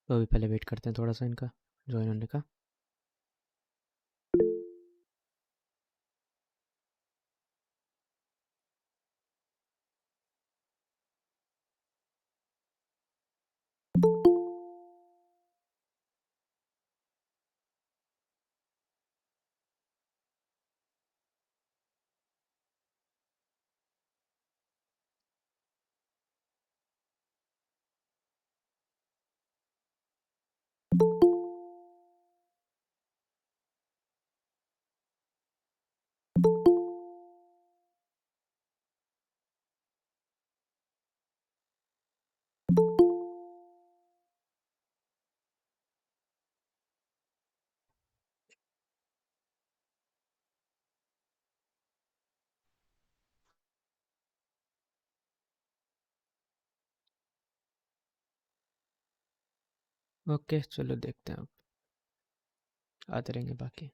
तो अभी पहले वेट करते हैं थोड़ा सा इनका ज्वाइन होने का। ओके चलो देखते हैं, अब आते रहेंगे बाकी।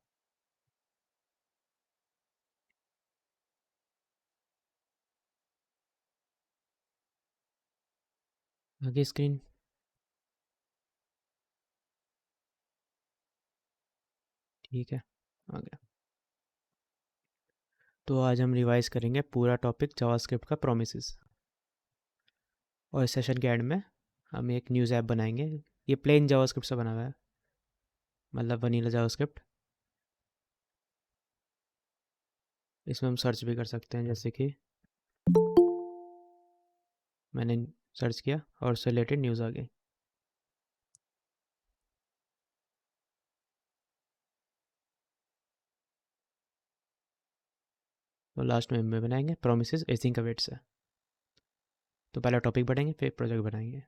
आगे स्क्रीन। ठीक है, आ गया। तो आज हम रिवाइज करेंगे पूरा टॉपिक जावास्क्रिप्ट का प्रोमिसेस। और इस सेशन के एंड में हम एक न्यूज़ ऐप बनाएंगे। ये प्लेन जावास्क्रिप्ट से बना हुआ है, मतलब वनीला जावास्क्रिप्ट। इसमें हम सर्च भी कर सकते हैं, जैसे कि मैंने सर्च किया और उससे रिलेटेड न्यूज़ आ गई। तो लास्ट में हम बनाएंगे प्रोमिसेस एसिंक अवेट से। तो पहला टॉपिक बनाएंगे, फिर प्रोजेक्ट बनाएंगे।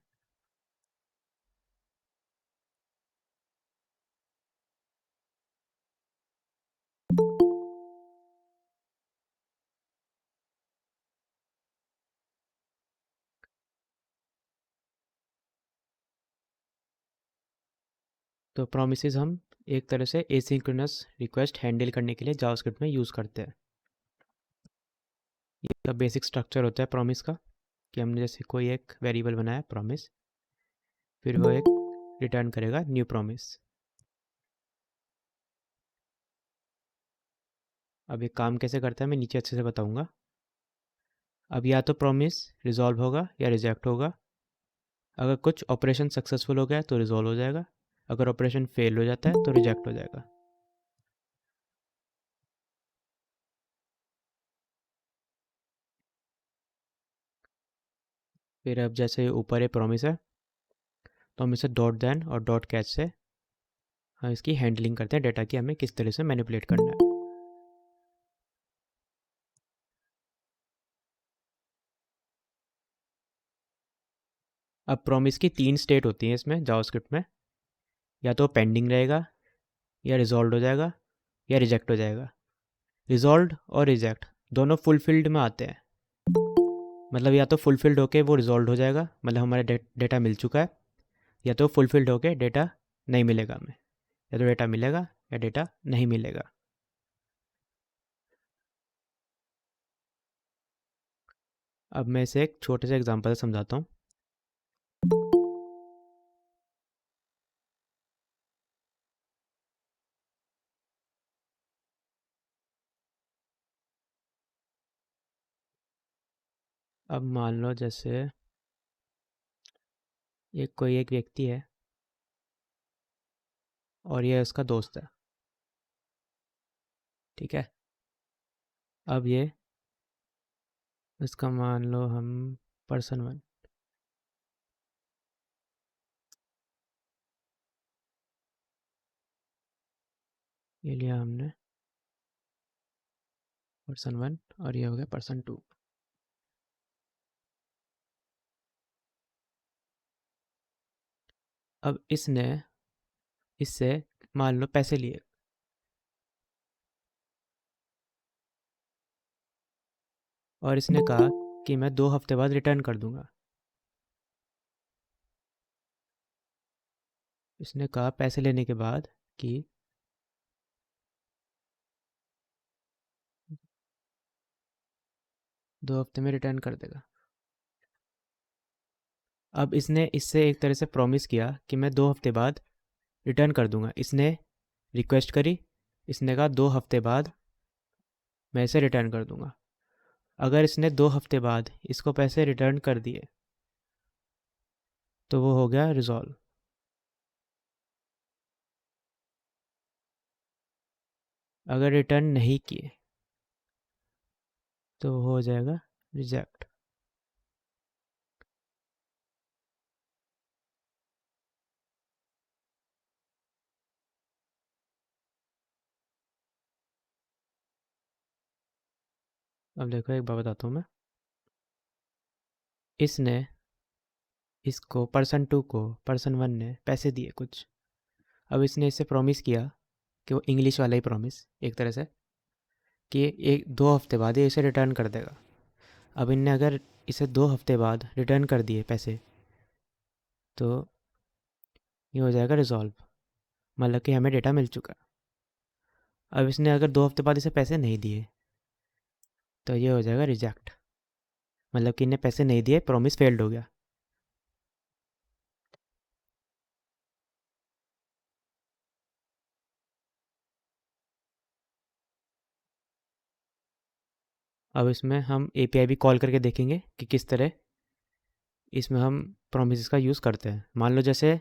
तो प्रोमिसेस हम एक तरह से एसिंक्रोनस रिक्वेस्ट हैंडल करने के लिए जावास्क्रिप्ट में यूज़ करते हैं। ये बेसिक स्ट्रक्चर होता है प्रॉमिस का, कि हमने जैसे कोई एक वेरिएबल बनाया प्रॉमिस, फिर वो एक रिटर्न करेगा न्यू प्रॉमिस। अब ये काम कैसे करता है मैं नीचे अच्छे से बताऊंगा। अब या तो प्रॉमिस रिजॉल्व होगा या रिजेक्ट होगा। अगर कुछ ऑपरेशन सक्सेसफुल हो गया तो रिजॉल्व हो जाएगा, अगर ऑपरेशन फेल हो जाता है तो रिजेक्ट हो जाएगा। फिर अब जैसे ऊपर ये प्रॉमिस है, तो हम इसे डॉट देन और डॉट कैच से हम इसकी हैंडलिंग करते हैं, डेटा की हमें किस तरह से मैनिपुलेट करना है। अब प्रॉमिस की 3 स्टेट होती हैं इसमें जावास्क्रिप्ट में। या तो पेंडिंग रहेगा, या रिजॉल्व हो जाएगा, या रिजेक्ट हो जाएगा। रिजॉल्व और रिजेक्ट दोनों फुलफिल्ड में आते हैं। मतलब या तो फुलफिल्ड होके वो रिजॉल्व हो जाएगा, मतलब हमारा डेटा मिल चुका है, या तो फुलफिल्ड होके डेटा नहीं मिलेगा हमें। या तो डेटा मिलेगा या डेटा नहीं मिलेगा। अब मैं इसे एक छोटे से एग्जांपल से समझाता हूँ। अब मान लो जैसे ये कोई एक व्यक्ति है और ये उसका दोस्त है, ठीक है। अब ये इसका मान लो हम पर्सन 1, ये लिया हमने पर्सन 1 और ये हो गया पर्सन 2। अब इसने इससे मान लो पैसे लिए, और इसने कहा कि मैं 2 हफ्ते बाद रिटर्न कर दूंगा। इसने कहा पैसे लेने के बाद कि 2 हफ्ते में रिटर्न कर देगा। अब इसने इससे एक तरह से प्रॉमिस किया कि मैं 2 हफ्ते बाद रिटर्न कर दूंगा। इसने रिक्वेस्ट करी, इसने कहा 2 हफ्ते बाद मैं इसे रिटर्न कर दूंगा। अगर इसने 2 हफ्ते बाद इसको पैसे रिटर्न कर दिए तो वो हो गया रिजॉल्व। अगर रिटर्न नहीं किए तो वो हो जाएगा रिजेक्ट। अब देखो एक बात बताता हूँ मैं। इसने इसको पर्सन 2 को पर्सन 1 ने पैसे दिए कुछ। अब इसने इससे प्रॉमिस किया कि वो इंग्लिश वाला ही प्रॉमिस एक तरह से, कि एक 2 हफ्ते बाद ये इसे रिटर्न कर देगा। अब इनने अगर इसे 2 हफ्ते बाद रिटर्न कर दिए पैसे तो ये हो जाएगा रिजॉल्व, मतलब कि हमें डेटा मिल चुका। अब इसने अगर 2 हफ्ते बाद इसे पैसे नहीं दिए तो ये हो जाएगा रिजेक्ट, मतलब कि इन्हें पैसे नहीं दिए, प्रॉमिस फेल्ड हो गया। अब इसमें हम एपीआई भी कॉल करके देखेंगे कि किस तरह इसमें हम प्रोमिस का यूज़ करते हैं। मान लो जैसे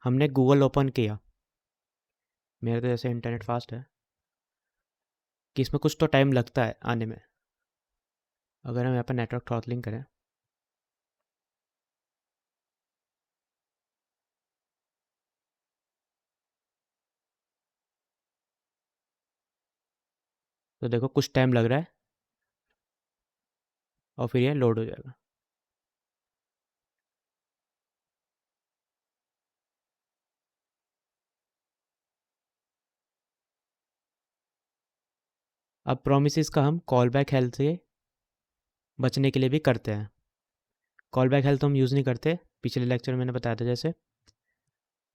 हमने गूगल ओपन किया, मेरा तो जैसे इंटरनेट फास्ट है, कि इसमें कुछ तो टाइम लगता है आने में। अगर हम यहाँ पर नेटवर्क थ्रॉटलिंग करें तो देखो कुछ टाइम लग रहा है और फिर ये लोड हो जाएगा। अब प्रोमिस का हम कॉल बैक हेल्थ से बचने के लिए भी करते हैं। कॉल बैक हेल्थ हम यूज़ नहीं करते, पिछले लेक्चर में मैंने बताया था। जैसे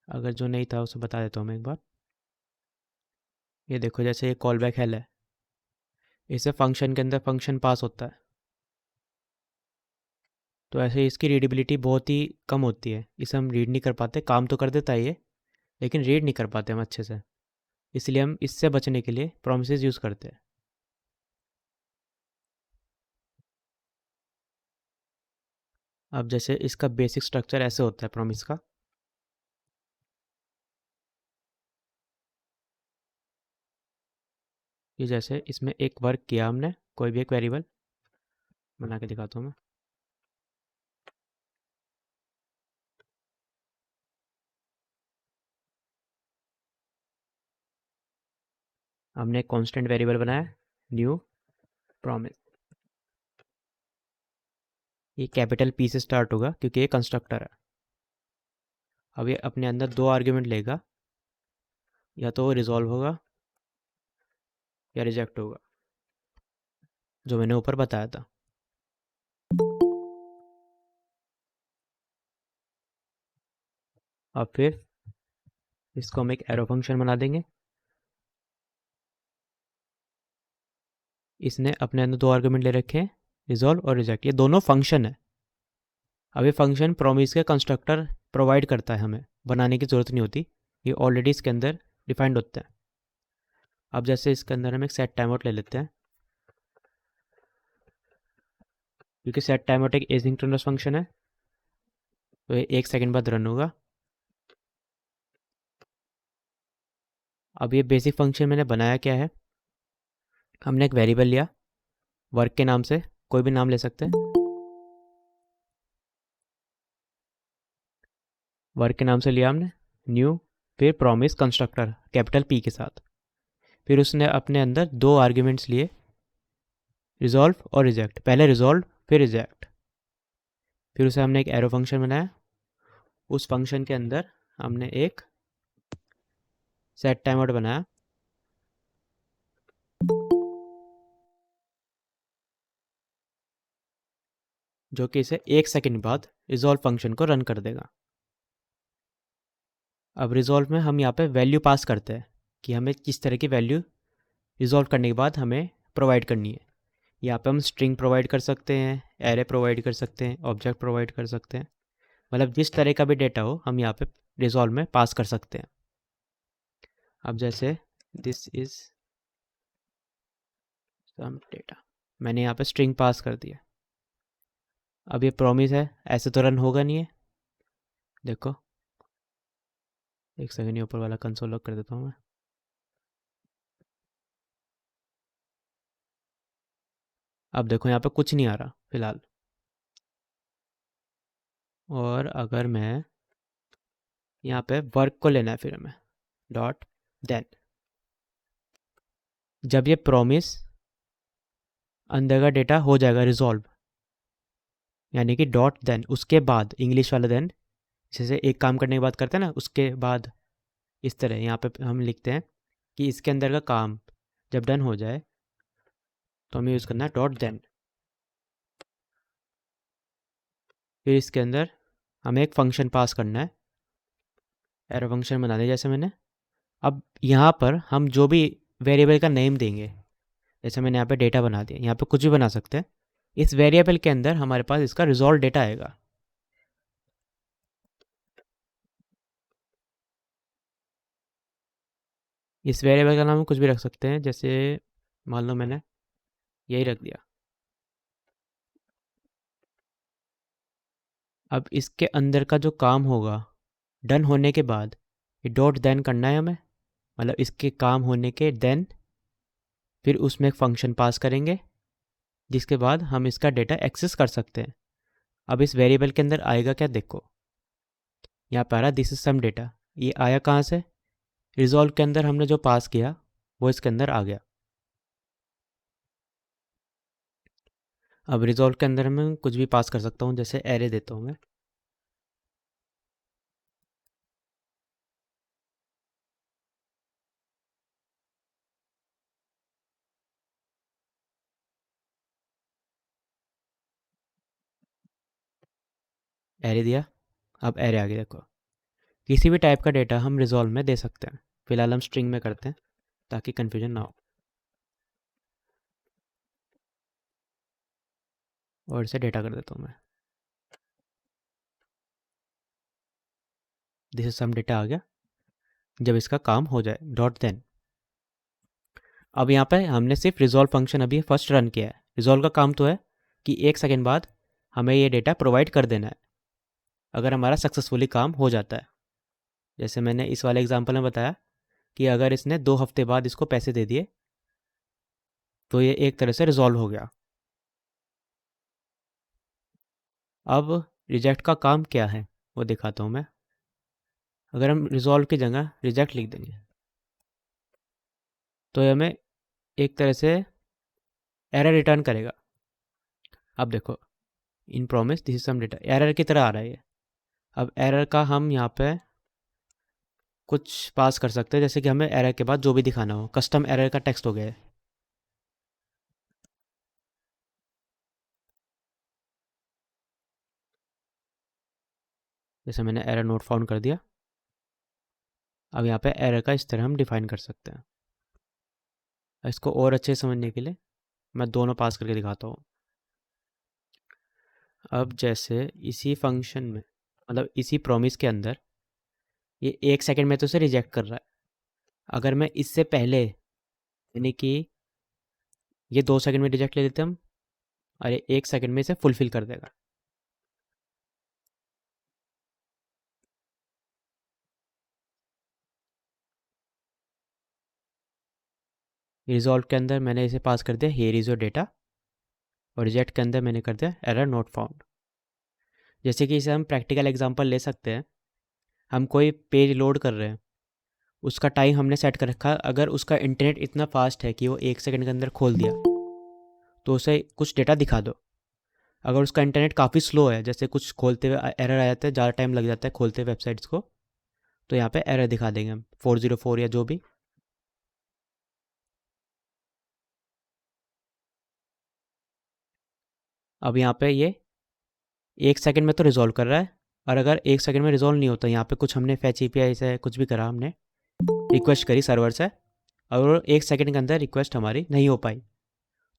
अगर जो नहीं था उसे बता देता हूँ मैं एक बार। ये देखो जैसे ये कॉल बैक हेल्थ है, इससे फंक्शन के अंदर फंक्शन पास होता है, तो ऐसे इसकी रीडेबिलिटी बहुत ही कम होती है। इसे हम रीड नहीं कर पाते, काम तो कर देता है ये लेकिन रीड नहीं कर पाते हम अच्छे से। इसलिए हम इससे बचने के लिए प्रोमिस यूज़ करते हैं। अब जैसे इसका बेसिक स्ट्रक्चर ऐसे होता है प्रॉमिस का। ये जैसे इसमें एक वर्क किया हमने, कोई भी एक वेरिएबल बना के दिखाता हूँ मैं। हमने एक कांस्टेंट वेरिएबल बनाया, न्यू प्रॉमिस। ये कैपिटल पी से स्टार्ट होगा क्योंकि ये कंस्ट्रक्टर है। अब ये अपने अंदर दो आर्ग्यूमेंट लेगा, या तो वो रिजॉल्व होगा या रिजेक्ट होगा, जो मैंने ऊपर बताया था। अब फिर इसको हम एक एरो फंक्शन बना देंगे। इसने अपने अंदर दो आर्गुमेंट ले रखे हैं, रिजॉल्व और रिजेक्ट, ये दोनों फंक्शन है। अब ये फंक्शन प्रॉमिस के कंस्ट्रक्टर प्रोवाइड करता है, हमें बनाने की ज़रूरत नहीं होती, ये ऑलरेडी इसके अंदर डिफाइंड होता है। अब जैसे इसके अंदर हम एक सेट टाइम आउट ले लेते हैं, क्योंकि सेट टाइम आउट एक एसिंक्रोनस फंक्शन है, तो ये 1 सेकंड बाद रन होगा। अब ये बेसिक फंक्शन मैंने बनाया क्या है, हमने एक वेरिएबल लिया वर्क के नाम से, कोई भी नाम ले सकते हैं, वर्क के नाम से लिया हमने न्यू, फिर प्रॉमिस कंस्ट्रक्टर कैपिटल पी के साथ। फिर उसने अपने अंदर दो आर्ग्यूमेंट्स लिए, रिजॉल्व और रिजेक्ट, पहले रिजॉल्व फिर रिजेक्ट। फिर उसे हमने एक एरो फंक्शन बनाया, उस फंक्शन के अंदर हमने एक सेट टाइम आउट बनाया, जो कि इसे 1 सेकंड बाद रिजॉल्व फंक्शन को रन कर देगा। अब रिजॉल्व में हम यहाँ पे वैल्यू पास करते हैं कि हमें किस तरह की वैल्यू रिजॉल्व करने के बाद हमें प्रोवाइड करनी है। यहाँ पे हम स्ट्रिंग प्रोवाइड कर सकते हैं, एरे प्रोवाइड कर सकते हैं, ऑब्जेक्ट प्रोवाइड कर सकते हैं, मतलब जिस तरह का भी डेटा हो हम यहाँ पे रिजॉल्व में पास कर सकते हैं। अब जैसे दिस इज सम डेटा, मैंने यहाँ पे स्ट्रिंग पास कर दिया। अब ये प्रॉमिस है, ऐसे तो रन होगा नहीं है, देखो एक सेकंड, ये ऊपर वाला कंसोल लॉक कर देता हूँ मैं। अब देखो यहाँ पे कुछ नहीं आ रहा फिलहाल। और अगर मैं यहाँ पे वर्क को लेना है, फिर हमें डॉट देन, जब ये प्रॉमिस अंदर का डेटा हो जाएगा रिजॉल्व, यानी कि डॉट देन, उसके बाद इंग्लिश वाला देन, जैसे एक काम करने के बाद करते हैं ना उसके बाद, इस तरह यहाँ पे हम लिखते हैं कि इसके अंदर का काम जब डन हो जाए तो हमें यूज़ करना है डॉट देन। फिर इसके अंदर हमें एक फंक्शन पास करना है, एरो फंक्शन बना दिया जैसे मैंने। अब यहाँ पर हम जो भी वेरिएबल का नेम देंगे, जैसे मैंने यहाँ पे डेटा बना दिया, यहाँ पे कुछ भी बना सकते हैं, इस वेरिएबल के अंदर हमारे पास इसका रिजॉल्व डेटा आएगा। इस वेरिएबल का नाम हम कुछ भी रख सकते हैं, जैसे मान लो मैंने यही रख दिया। अब इसके अंदर का जो काम होगा डन होने के बाद, ये डॉट देन करना है हमें, मतलब इसके काम होने के देन, फिर उसमें एक फंक्शन पास करेंगे जिसके बाद हम इसका डेटा एक्सेस कर सकते हैं। अब इस वेरिएबल के अंदर आएगा क्या, देखो यहाँ पर आ रहा दिस इज सम डेटा, ये आया कहाँ से, रिजॉल्व के अंदर हमने जो पास किया वो इसके अंदर आ गया। अब रिजॉल्व के अंदर मैं कुछ भी पास कर सकता हूँ, जैसे एरे देता हूँ मैं, एरे दिया। अब एरे आ गया, देखो किसी भी टाइप का डेटा हम रिजॉल्व में दे सकते हैं। फिलहाल हम स्ट्रिंग में करते हैं ताकि कन्फ्यूजन ना हो, और इसे डेटा कर देता हूँ मैं, दिस इज सम डेटा आ गया जब इसका काम हो जाए डॉट देन। अब यहाँ पे हमने सिर्फ रिजॉल्व फंक्शन अभी फर्स्ट रन किया है, रिजॉल्व का काम तो है कि 1 सेकंड बाद हमें ये डेटा प्रोवाइड कर देना है अगर हमारा सक्सेसफुली काम हो जाता है। जैसे मैंने इस वाले एग्जांपल में बताया कि अगर इसने 2 हफ्ते बाद इसको पैसे दे दिए तो ये एक तरह से रिजॉल्व हो गया। अब रिजेक्ट का काम क्या है वो दिखाता हूँ मैं। अगर हम रिजॉल्व की जगह रिजेक्ट लिख देंगे तो ये हमें एक तरह से एरर रिटर्न करेगा। अब देखो, in promise this is some data, error की तरह आ रहा है ये। अब एरर का हम यहाँ पे कुछ पास कर सकते हैं, जैसे कि हमें एरर के बाद जो भी दिखाना हो। कस्टम एरर का टेक्स्ट हो गया है। जैसे मैंने एरर नोट फाउंड कर दिया। अब यहाँ पे एरर का इस तरह हम डिफाइन कर सकते हैं। इसको और अच्छे से समझने के लिए मैं दोनों पास करके दिखाता हूँ। अब जैसे इसी फंक्शन में, मतलब इसी प्रॉमिस के अंदर, ये 1 सेकंड में तो उसे रिजेक्ट कर रहा है। अगर मैं इससे पहले, यानी कि ये 2 सेकंड में रिजेक्ट ले लेते हम, और ये 1 सेकंड में इसे फुलफिल कर देगा। रिजॉल्व के अंदर मैंने इसे पास कर दिया हियर इज़ योर डेटा, और रिजेक्ट के अंदर मैंने कर दिया एरर नॉट फाउंड। जैसे कि इसे हम प्रैक्टिकल एग्जांपल ले सकते हैं। हम कोई पेज लोड कर रहे हैं, उसका टाइम हमने सेट कर रखा है। अगर उसका इंटरनेट इतना फास्ट है कि वो 1 सेकंड के अंदर खोल दिया तो उसे कुछ डेटा दिखा दो। अगर उसका इंटरनेट काफ़ी स्लो है, जैसे कुछ खोलते हुए एरर आ जाता है, ज़्यादा टाइम लग जाता है खोलते हुए वेबसाइट्स को, तो यहाँ पे एरर दिखा देंगे हम 404 या जो भी। अब यहाँ पे ये 1 सेकंड में तो रिजॉल्व कर रहा है, और अगर 1 सेकंड में रिजॉल्व नहीं होता, यहाँ पे कुछ हमने फैच एपीआई से कुछ भी करा, हमने रिक्वेस्ट करी सर्वर से, और 1 सेकंड के अंदर रिक्वेस्ट हमारी नहीं हो पाई,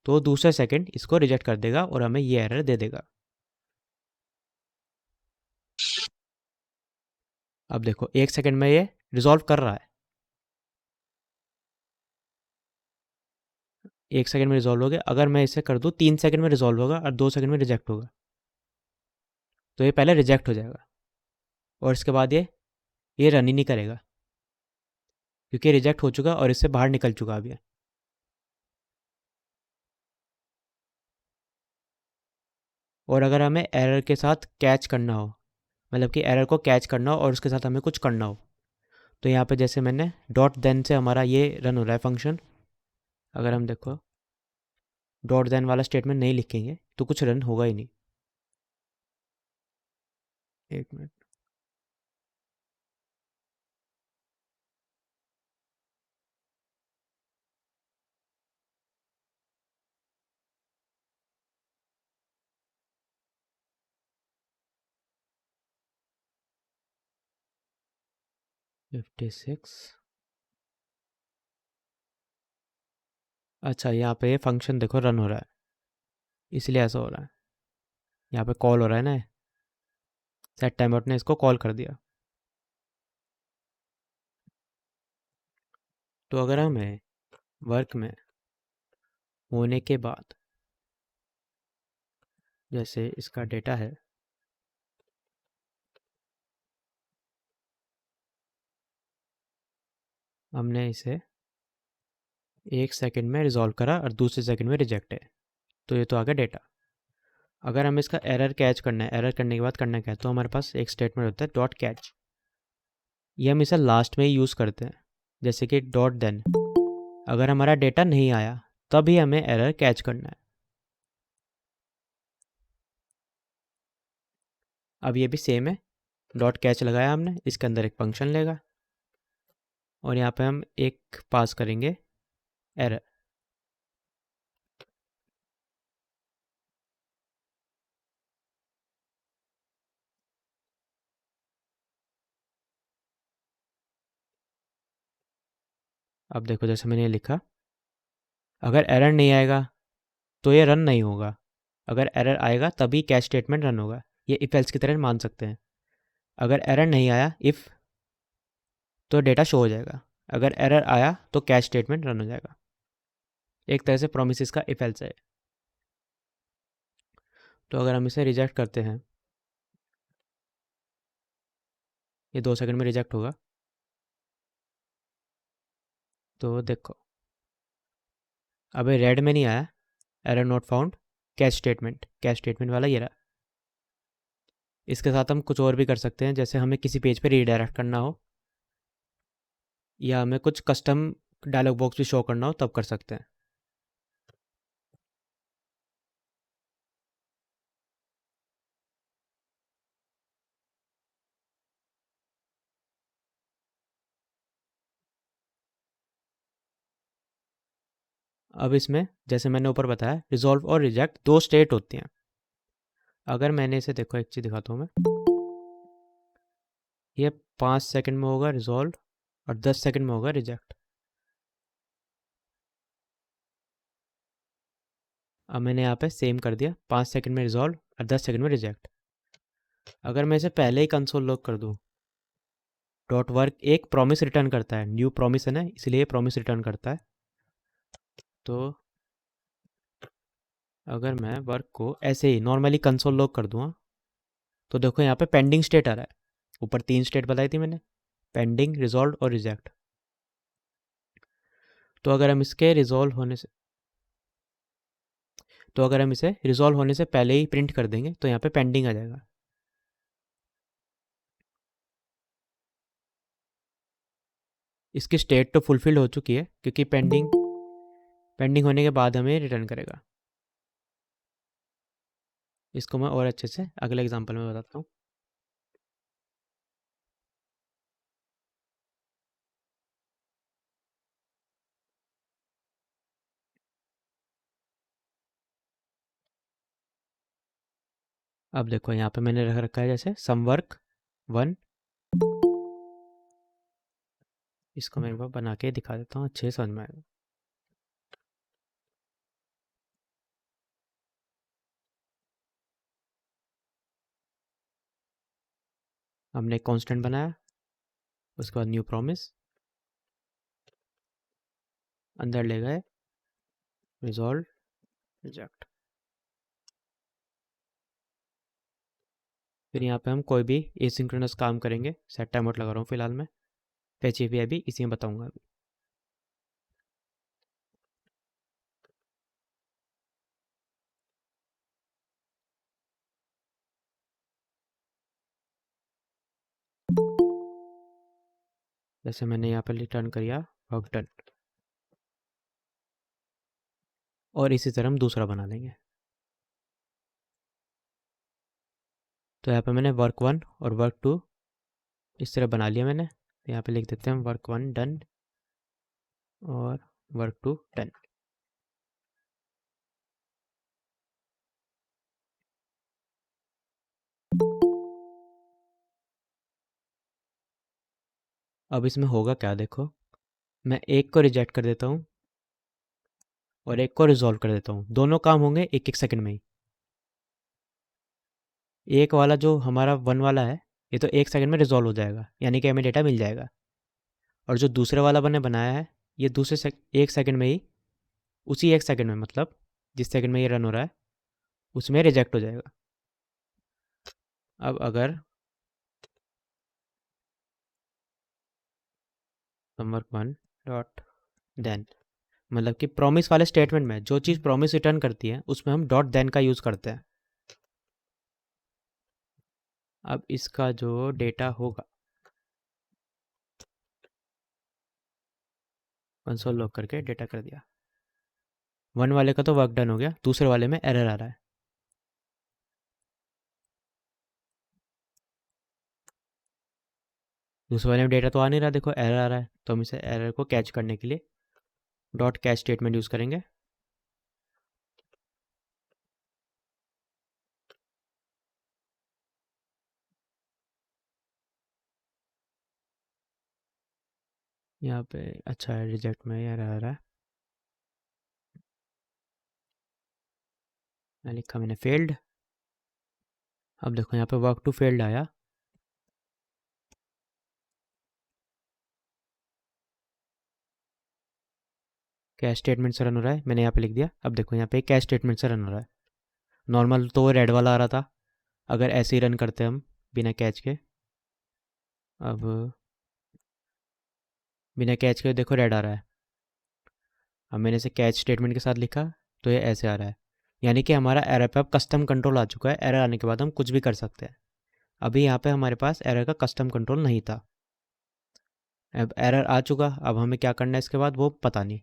तो दूसरे सेकंड इसको रिजेक्ट कर देगा और हमें ये एरर दे देगा। अब देखो 1 सेकंड में ये रिजॉल्व कर रहा है। 1 सेकंड में रिजॉल्व हो गया। अगर मैं इसे कर दूँ 3 सेकंड में रिजॉल्व होगा और 2 सेकंड में रिजेक्ट होगा, तो ये पहले रिजेक्ट हो जाएगा और इसके बाद ये रन ही नहीं करेगा, क्योंकि रिजेक्ट हो चुका और इससे बाहर निकल चुका अभी। और अगर हमें एरर के साथ कैच करना हो, मतलब कि एरर को कैच करना हो और उसके साथ हमें कुछ करना हो, तो यहाँ पे जैसे मैंने डॉट देन से हमारा ये रन हो रहा है फंक्शन। अगर हम देखो डॉट देन वाला स्टेटमेंट नहीं लिखेंगे तो कुछ रन होगा ही नहीं। एक मिनट, 56। अच्छा, यहाँ पे ये फंक्शन देखो रन हो रहा है, इसलिए ऐसा हो रहा है। यहाँ पे कॉल हो रहा है ना, सेट टाइम आउट ने इसको कॉल कर दिया। तो अगर हमें वर्क में होने के बाद, जैसे इसका डेटा है, हमने इसे 1 सेकंड में रिजॉल्व करा और दूसरे सेकंड में रिजेक्ट है, तो ये तो आ गया डेटा। अगर हमें इसका एरर कैच करना है, एरर करने के बाद करना क्या है, तो हमारे पास एक स्टेटमेंट होता है डॉट कैच। ये हम इसे लास्ट में ही यूज़ करते हैं। जैसे कि डॉट देन, अगर हमारा डेटा नहीं आया तभी हमें एरर कैच करना है। अब ये भी सेम है, डॉट कैच लगाया हमने, इसके अंदर एक फंक्शन लेगा और यहाँ पे हम एक पास करेंगे एरर। अब देखो जैसे मैंने ये लिखा, अगर एरर नहीं आएगा तो ये रन नहीं होगा, अगर एरर आएगा तभी कैच स्टेटमेंट रन होगा। ये इफ एल्स की तरह मान सकते हैं। अगर एरर नहीं आया इफ़, तो डेटा शो हो जाएगा। अगर एरर आया तो कैच स्टेटमेंट रन हो जाएगा। एक तरह से प्रोमिस का इफ एल्स है। तो अगर हम इसे रिजेक्ट करते हैं, ये 2 सेकंड में रिजेक्ट होगा। तो देखो, अबे रेड में नहीं आया, error not found, catch statement वाला ये रहा। इसके साथ हम कुछ और भी कर सकते हैं, जैसे हमें किसी पेज पे रीडायरेक्ट करना हो या हमें कुछ कस्टम डायलॉग बॉक्स भी शो करना हो, तब कर सकते हैं। अब इसमें जैसे मैंने ऊपर बताया, रिजॉल्व और रिजेक्ट 2 स्टेट होती हैं। अगर मैंने इसे, देखो एक चीज़ दिखाता हूँ मैं, ये 5 सेकंड में होगा रिजॉल्व और 10 सेकंड में होगा रिजेक्ट। अब मैंने यहाँ पे सेम कर दिया, 5 सेकंड में रिजॉल्व और 10 सेकंड में रिजेक्ट। अगर मैं इसे पहले ही कंसोल लॉग कर दूँ, डॉट वर्क एक प्रॉमिस रिटर्न करता है, न्यू प्रॉमिस है ना, इसलिए प्रॉमिस रिटर्न करता है। तो अगर मैं वर्क को ऐसे ही नॉर्मली कंसोल लॉग कर दूँ, तो देखो यहाँ पे पेंडिंग स्टेट आ रहा है। ऊपर 3 स्टेट बताई थी मैंने, पेंडिंग, रिजॉल्व और रिजेक्ट। तो अगर हम इसके रिजॉल्व होने से तो अगर हम इसे रिजॉल्व होने से पहले ही प्रिंट कर देंगे, तो यहाँ पे पेंडिंग आ जाएगा। इसकी स्टेट तो फुलफिल हो चुकी है, क्योंकि पेंडिंग पेंडिंग होने के बाद हमें रिटर्न करेगा। इसको मैं और अच्छे से अगले एग्जांपल में बताता हूँ। अब देखो यहाँ पे मैंने रख रखा है जैसे सम वर्क 1। इसको मैं एक बार बना के दिखा देता हूँ, अच्छे से समझ में आएगा। हमने एक कांस्टेंट बनाया, उसके बाद न्यू प्रॉमिस, अंदर ले गए रिजॉल्व, रिजेक्ट। फिर यहाँ पे हम कोई भी एसिंक्रोनस काम करेंगे। सेट टाइम आउट लगा रहा हूँ फिलहाल मैं, पैच एपीआई भी इसी में बताऊंगा अभी। जैसे मैंने यहाँ पे रिटर्न किया वर्क डन, और इसी तरह हम दूसरा बना लेंगे। तो यहाँ पे मैंने वर्क 1 और वर्क 2 इस तरह बना लिया मैंने। तो यहाँ पे लिख देते हैं वर्क 1 डन और वर्क 2 डन। अब इसमें होगा क्या, देखो, मैं एक को रिजेक्ट कर देता हूँ और एक को रिजॉल्व कर देता हूँ। दोनों काम होंगे 1-1 सेकंड में ही। एक वाला जो हमारा 1 वाला है, ये तो 1 सेकंड में रिजॉल्व हो जाएगा, यानी कि हमें डेटा मिल जाएगा। और जो दूसरे वाला मैंने बनाया है, ये 1 सेकंड में ही, उसी 1 सेकंड में, मतलब जिस सेकंड में ये रन हो रहा है उसमें रिजेक्ट हो जाएगा। अब अगर वर्क 1 डॉट देन, मतलब कि प्रॉमिस वाले स्टेटमेंट में जो चीज़ प्रॉमिस रिटर्न करती है उसमें हम डॉट देन का यूज़ करते हैं। अब इसका जो डेटा होगा, कंसोल लॉग करके डेटा कर दिया। 1 वाले का तो वर्क डन हो गया, दूसरे वाले में एरर आ रहा है। दूसरे वाले में डेटा तो आ नहीं रहा, देखो एरर आ रहा है। तो हम इसे एरर को कैच करने के लिए डॉट कैच स्टेटमेंट यूज़ करेंगे। यहाँ पे अच्छा है, रिजेक्ट में एरर आ रहा है, मैं लिखा मैंने फेल्ड। अब देखो यहाँ पे वर्क टू फेल्ड आया। कैश स्टेटमेंट से रन हो रहा है, मैंने यहाँ पे लिख दिया। अब देखो यहाँ पे कैश स्टेटमेंट से रन हो रहा है। नॉर्मल तो रेड वाला आ रहा था, अगर ऐसे ही रन करते हम बिना कैच के। अब बिना कैच के देखो रेड आ रहा है। अब मैंने इसे कैच स्टेटमेंट के साथ लिखा तो ये ऐसे आ रहा है। यानी कि हमारा एरर पे अब कस्टम कंट्रोल आ चुका है। एरर आने के बाद हम कुछ भी कर सकते हैं। अभी यहाँ पे हमारे पास एरर का कस्टम कंट्रोल नहीं था। अब एरर आ चुका, अब हमें क्या करना है इसके बाद वो पता नहीं।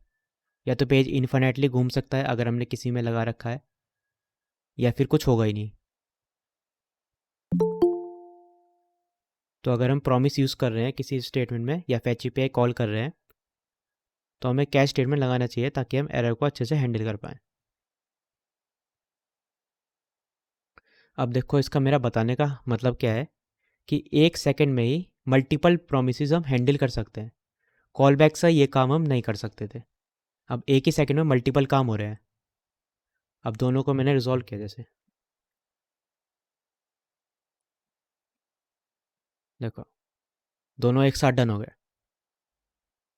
या तो पेज इन्फिनेटली घूम सकता है अगर हमने किसी में लगा रखा है, या फिर कुछ होगा ही नहीं। तो अगर हम प्रॉमिस यूज़ कर रहे हैं किसी स्टेटमेंट में या फैच एपीआई कॉल कर रहे हैं, तो हमें कैच स्टेटमेंट लगाना चाहिए ताकि हम एरर को अच्छे से हैंडल कर पाएँ। अब देखो इसका मेरा बताने का मतलब क्या है कि 1 सेकंड में ही मल्टीपल प्रोमिसेस हम हैंडल कर सकते हैं। कॉल बैक से ये काम हम नहीं कर सकते थे। अब एक ही सेकंड में मल्टीपल काम हो रहे हैं। अब दोनों को मैंने रिजॉल्व किया जैसे, देखो दोनों एक साथ डन हो गए।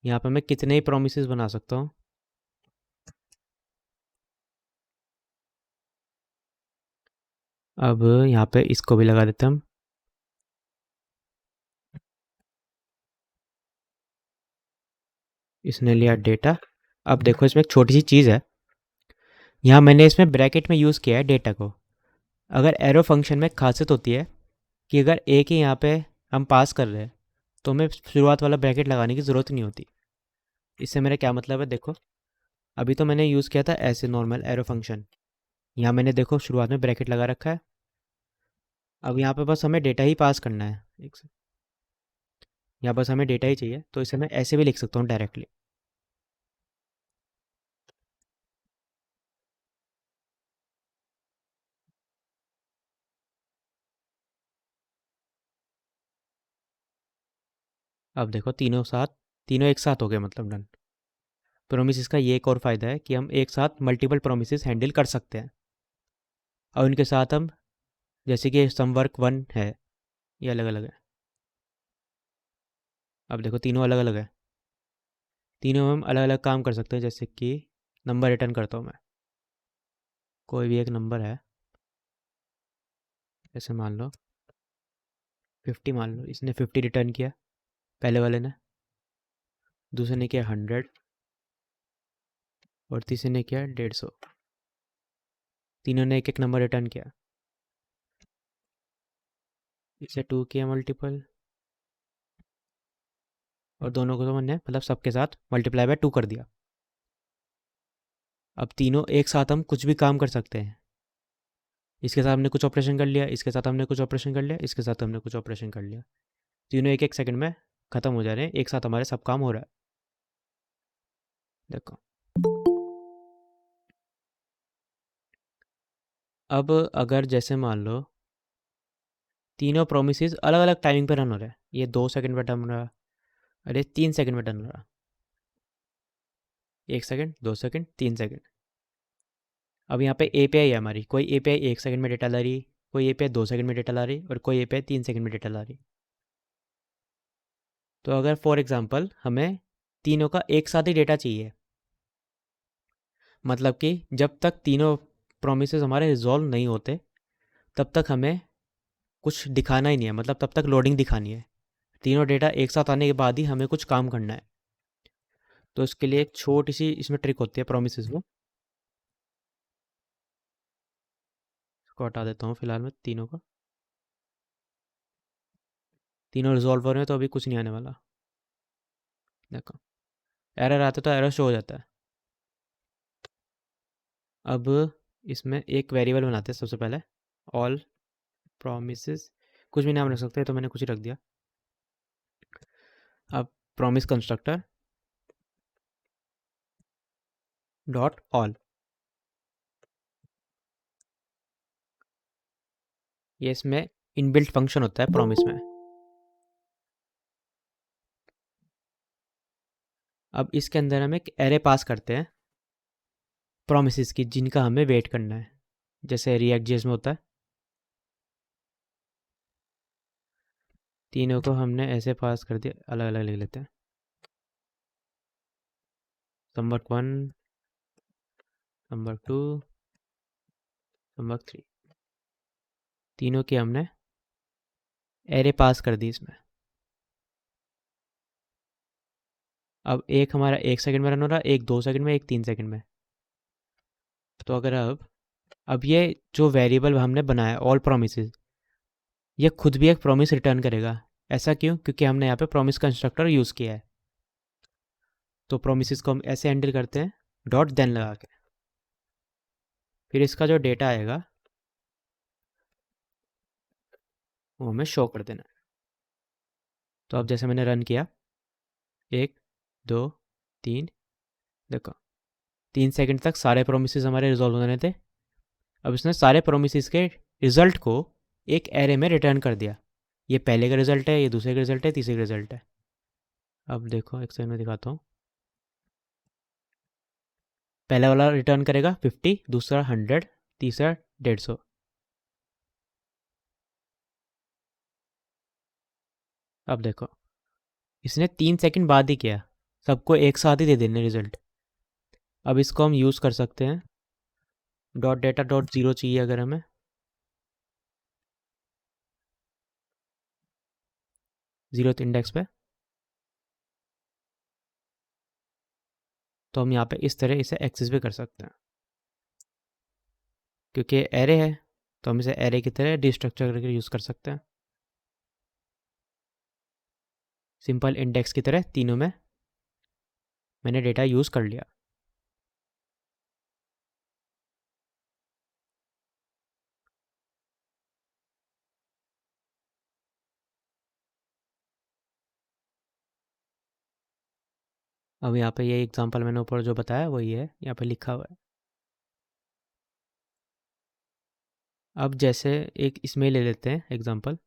यहाँ पे मैं कितने ही प्रोमिसेस बना सकता हूँ। अब यहाँ पे इसको भी लगा देते हैं हम। इसने लिया डेटा। अब देखो इसमें एक छोटी सी चीज़ है, यहाँ मैंने इसमें ब्रैकेट में यूज़ किया है डेटा को। अगर एरो फंक्शन में खासियत होती है कि अगर एक ही यहाँ पे हम पास कर रहे हैं तो हमें शुरुआत वाला ब्रैकेट लगाने की ज़रूरत नहीं होती। इससे मेरा क्या मतलब है, देखो अभी तो मैंने यूज़ किया था ऐसे नॉर्मल एरो फंक्शन। यहाँ मैंने देखो शुरुआत में ब्रैकेट लगा रखा है। अब यहाँ पे बस हमें डेटा ही पास करना है। यहाँ बस हमें डेटा ही चाहिए, तो इसे मैं ऐसे भी लिख सकता हूँ डायरेक्टली। अब देखो तीनों एक साथ हो गए, मतलब डन। प्रोमिस का ये एक और फ़ायदा है कि हम एक साथ मल्टीपल प्रोमिस हैंडल कर सकते हैं। और उनके साथ हम, जैसे कि समवर्क वन है, ये अलग अलग है। अब देखो तीनों अलग अलग है। तीनों में हम अलग अलग काम कर सकते हैं। जैसे कि नंबर रिटर्न करता हूँ मैं, कोई भी एक नंबर है, जैसे मान लो 50, मान लो इसने 50 रिटर्न किया पहले वाले ने, दूसरे ने किया 100 और तीसरे ने किया 150। तीनों ने एक एक नंबर रिटर्न किया। इसे 2 किया मल्टीपल, और दोनों को तो मैंने मतलब सबके साथ मल्टीप्लाई बाय 2 कर दिया। अब तीनों एक साथ हम कुछ भी काम कर सकते हैं। इसके साथ हमने कुछ ऑपरेशन कर लिया, इसके साथ हमने कुछ ऑपरेशन कर लिया, इसके साथ हमने कुछ ऑपरेशन कर लिया। तीनों एक एक सेकंड में ख़त्म हो जा रहे हैं, एक साथ हमारे सब काम हो रहा है। देखो अब अगर जैसे मान लो तीनों प्रोमिस अलग अलग टाइमिंग पे रन हो रहे हैं, ये 2 सेकंड पे डन हो रहा है, अरे 3 सेकंड में डन हो रहा, 1 सेकंड, 2 सेकंड, 3 सेकंड। अब यहाँ पे एपीआई है हमारी, कोई एपीआई 1 सेकंड में डेटा ला रही, कोई एपीआई 2 सेकंड में डेटा ला रही, और कोई एपीआई 3 सेकंड में डेटा ला रही। तो अगर फॉर एग्जांपल हमें तीनों का एक साथ ही डेटा चाहिए, मतलब कि जब तक तीनों प्रोमिस हमारे रिजॉल्व नहीं होते तब तक हमें कुछ दिखाना ही नहीं है, मतलब तब तक लोडिंग दिखानी है। तीनों डेटा एक साथ आने के बाद ही हमें कुछ काम करना है। तो इसके लिए एक छोटी सी इसमें ट्रिक होती है प्रोमिस में। इसको हटा देता हूँ फिलहाल मैं तीनों का। तीनों रिजॉल्व हो रहे हैं तो अभी कुछ नहीं आने वाला। देखो एरर आता है तो एरर शो हो जाता है। अब इसमें एक वेरिएबल बनाते हैं सबसे पहले, ऑल प्रोमिस, कुछ भी नाम रख सकते हैं, तो मैंने कुछ ही रख दिया। अब प्रॉमिस कंस्ट्रक्टर डॉट ऑल, ये इसमें इनबिल्ट फंक्शन होता है प्रॉमिस में। अब इसके अंदर हम एक एरे पास करते हैं प्रोमिस की, जिनका हमें वेट करना है, जैसे रिएक्ट जेएस में होता है। तीनों को हमने ऐसे पास कर दिया, अलग अलग लिख लेते हैं। नंबर 1, नंबर 2, होमवर्क 3 तीनों की हमने एरे पास कर दी इसमें। अब एक हमारा 1 सेकंड में रन हो रहा है, एक 2 सेकंड में, एक 3 सेकंड में। तो अगर अब ये जो वेरिएबल हमने बनाया ऑल प्रोमिसेस, ये खुद भी एक प्रॉमिस रिटर्न करेगा। ऐसा क्यों? क्योंकि हमने यहाँ पे प्रॉमिस कंस्ट्रक्टर यूज़ किया है। तो प्रोमिसेस को हम ऐसे हैंडल करते हैं, डॉट देन लगा के। फिर इसका जो डेटा आएगा वो हमें शो कर देना है। तो अब जैसे मैंने रन किया, 1 2 3, देखो 3 सेकंड तक सारे प्रोमिसेस हमारे रिजॉल्व होने थे। अब इसने सारे प्रोमिसेस के रिजल्ट को एक एरे में रिटर्न कर दिया। ये पहले का रिजल्ट है, ये दूसरे का रिजल्ट है, तीसरे का रिजल्ट है। अब देखो एक सेकंड में दिखाता हूँ। पहला वाला रिटर्न करेगा 50, दूसरा 100, तीसरा 150। अब देखो इसने 3 सेकंड बाद ही किया, सबको एक साथ ही दे देने रिजल्ट। अब इसको हम यूज़ कर सकते हैं, डॉट डेटा डॉट ज़ीरो चाहिए अगर हमें, ज़ीरोथ इंडेक्स पे, तो हम यहाँ पे इस तरह इसे एक्सेस भी कर सकते हैं। क्योंकि एरे है तो हम इसे एरे की तरह डिस्ट्रक्चर करके यूज़ कर सकते हैं। सिंपल इंडेक्स की तरह तीनों में मैंने डेटा यूज़ कर लिया। अब यहाँ पे ये एग्जांपल मैंने ऊपर जो बताया वही है, यहाँ पे लिखा हुआ है। अब जैसे एक इसमें ले लेते हैं एग्जांपल,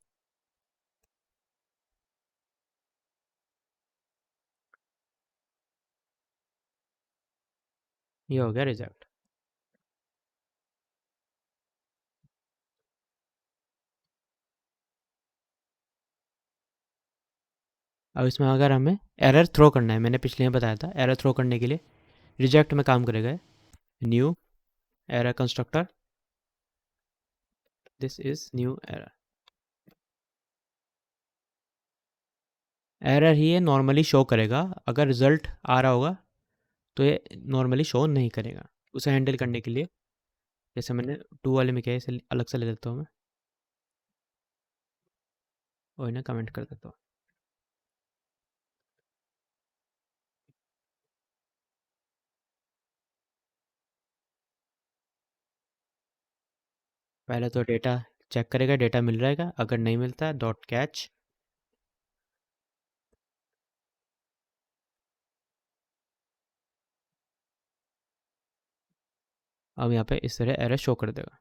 ये हो गया रिजल्ट। अब इसमें अगर हमें एरर थ्रो करना है, मैंने पिछले में बताया था एरर थ्रो करने के लिए रिजेक्ट में काम करेगा। New error constructor, this is new error. Error ही ये नॉर्मली शो करेगा, अगर रिजल्ट आ रहा होगा तो ये नॉर्मली शो नहीं करेगा। उसे हैंडल करने के लिए जैसे मैंने टू वाले में किया, इसे अलग से ले लेता हूँ मैं और इन्हें कमेंट कर देता हूँ। पहले तो डेटा चेक करेगा, डेटा मिल रहेगा, अगर नहीं मिलता है डॉट कैच। अब यहाँ पे इस तरह एरर शो कर देगा।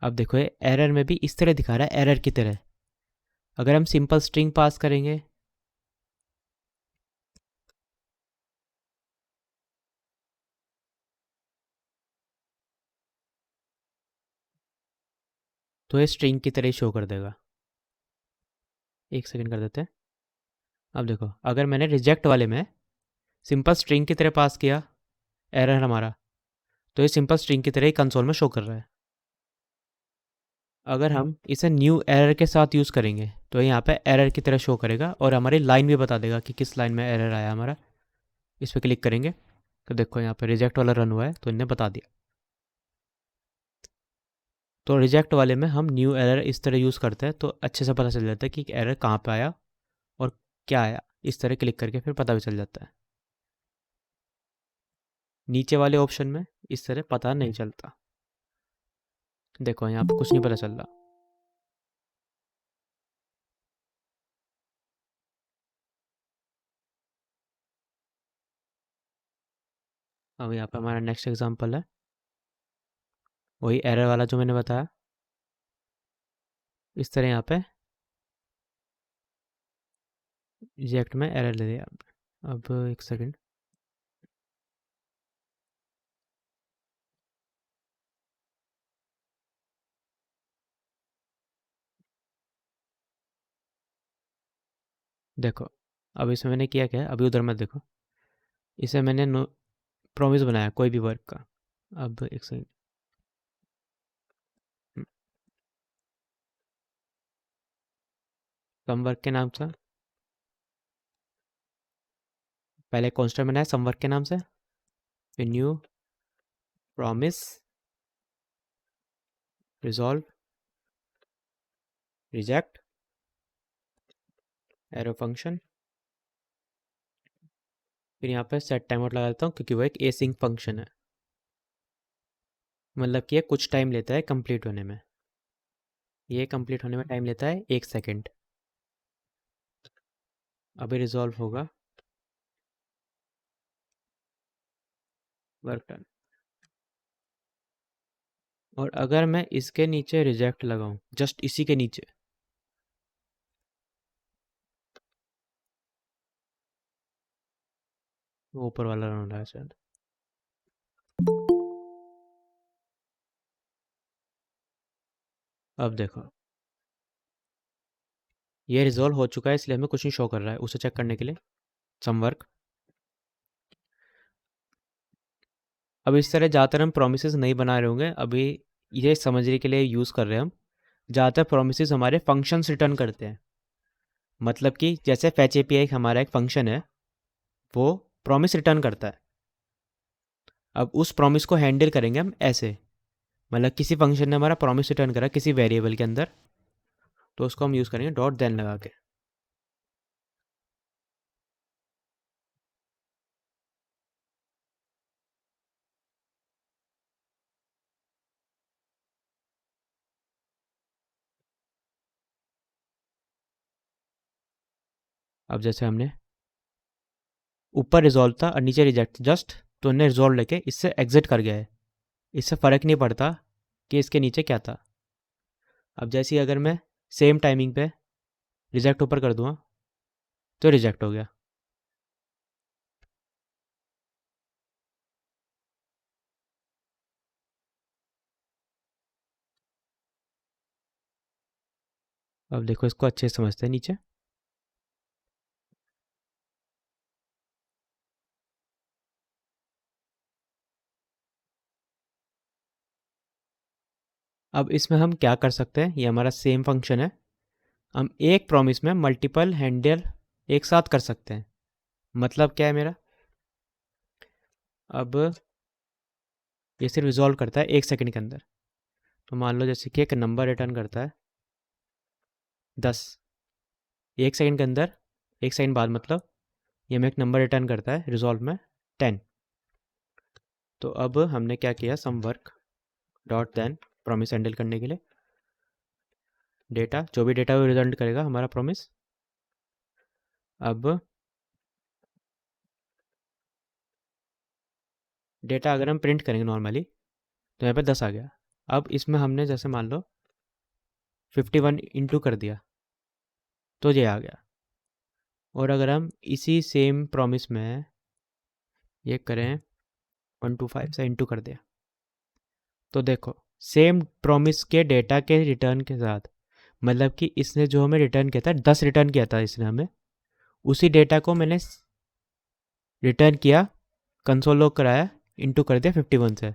अब देखो ये एरर में भी इस तरह दिखा रहा है, एरर की तरह। अगर हम सिंपल स्ट्रिंग पास करेंगे तो ये स्ट्रिंग की तरह शो कर देगा। 1 सेकंड कर देते हैं। अब देखो अगर मैंने रिजेक्ट वाले में सिंपल स्ट्रिंग की तरह पास किया एरर हमारा, तो ये सिंपल स्ट्रिंग की तरह ही कंसोल में शो कर रहा है। अगर हम इसे न्यू एरर के साथ यूज़ करेंगे तो यहाँ पे एरर की तरह शो करेगा और हमारी लाइन भी बता देगा कि किस लाइन में एरर आया हमारा। इस पर क्लिक करेंगे तो देखो यहाँ पे रिजेक्ट वाला रन हुआ है तो इन्हें बता दिया। तो रिजेक्ट वाले में हम न्यू एरर इस तरह यूज़ करते हैं तो अच्छे से पता चल जाता है कि एरर कहाँ पे आया और क्या आया। इस तरह क्लिक करके फिर पता भी चल जाता है। नीचे वाले ऑप्शन में इस तरह पता नहीं चलता। देखो यहाँ पे कुछ नहीं पता चल रहा। अब यहाँ पे हमारा नेक्स्ट एग्जांपल है, वही एरर वाला जो मैंने बताया। इस तरह यहाँ पे रिजेक्ट में एरर ले दिया। अब 1 सेकंड। देखो अब इसमें मैंने किया क्या है, अभी उधर मत देखो। इसे मैंने नो प्रॉमिस बनाया कोई भी वर्क का। अब 1 सेकंड। समवर्क के नाम से, पहले कॉन्स्टेंट बनाया समवर्क के नाम से, फिर new promise resolve reject arrow function, फिर यहाँ पे सेट टाइम आउट लगा देता हूँ क्योंकि वो एक एसिंक फंक्शन है, मतलब कि ये कुछ टाइम लेता है कंप्लीट होने में। ये कंप्लीट होने में टाइम लेता है 1 सेकेंड। अभी रिजॉल्व होगा वर्क डन। और अगर मैं इसके नीचे रिजेक्ट लगाऊं, जस्ट इसी के नीचे, वो ऊपर वाला रन हो रहा है शायद। अब देखो ये रिजॉल्व हो चुका है, इसलिए हमें कुछ नहीं शो कर रहा है। उसे चेक करने के लिए सम वर्क। अब इस तरह ज़्यादातर हम प्रोमिसेस नहीं बना रहे होंगे अभी, ये समझने के लिए यूज़ कर रहे हैं हम। ज़्यादातर प्रोमिसेस हमारे फंक्शंस रिटर्न करते हैं, मतलब कि जैसे फैच एपीआई हमारा एक फंक्शन है, वो प्रॉमिस रिटर्न करता है। अब उस प्रॉमिस को हैंडल करेंगे हम ऐसे, मतलब किसी फंक्शन ने हमारा प्रॉमिस रिटर्न करा किसी वेरिएबल के अंदर, तो उसको हम यूज़ करेंगे डॉट देन लगा के। अब जैसे हमने ऊपर रिजॉल्व था और नीचे रिजेक्ट जस्ट, तो उन्हें रिजॉल्व लेके इससे एग्जिट कर गया है। इससे फ़र्क नहीं पड़ता कि इसके नीचे क्या था। अब जैसे ही अगर मैं सेम टाइमिंग पे रिजेक्ट ऊपर कर दूँगा तो रिजेक्ट हो गया। अब देखो इसको अच्छे से समझते हैं नीचे। अब इसमें हम क्या कर सकते हैं, ये हमारा सेम फंक्शन है। हम एक प्रॉमिस में मल्टीपल हैंडल एक साथ कर सकते हैं। मतलब क्या है मेरा, अब ये सिर्फ रिजॉल्व करता है 1 सेकंड के अंदर। तो मान लो जैसे कि एक नंबर रिटर्न करता है 10, 1 सेकंड के अंदर, 1 सेकंड बाद मतलब ये हमें एक नंबर रिटर्न करता है रिजॉल्व में 10। तो अब हमने क्या किया, some work dot then promise handle करने के लिए डेटा, जो भी डेटा वो रिजल्ट करेगा हमारा प्रॉमिस। अब डेटा अगर हम प्रिंट करेंगे नॉर्मली तो यहाँ पे 10 आ गया। अब इसमें हमने जैसे मान लो 51 इंटू कर दिया तो ये आ गया। और अगर हम इसी सेम प्रॉमिस में ये करें 125 से इंटू कर दिया, तो देखो सेम प्रॉमिस के डेटा के रिटर्न के साथ, मतलब कि इसने जो हमें रिटर्न किया था 10 रिटर्न किया था इसने हमें, उसी डेटा को मैंने रिटर्न किया, कंसोल लॉग कराया, इंटू कर दिया 51 से,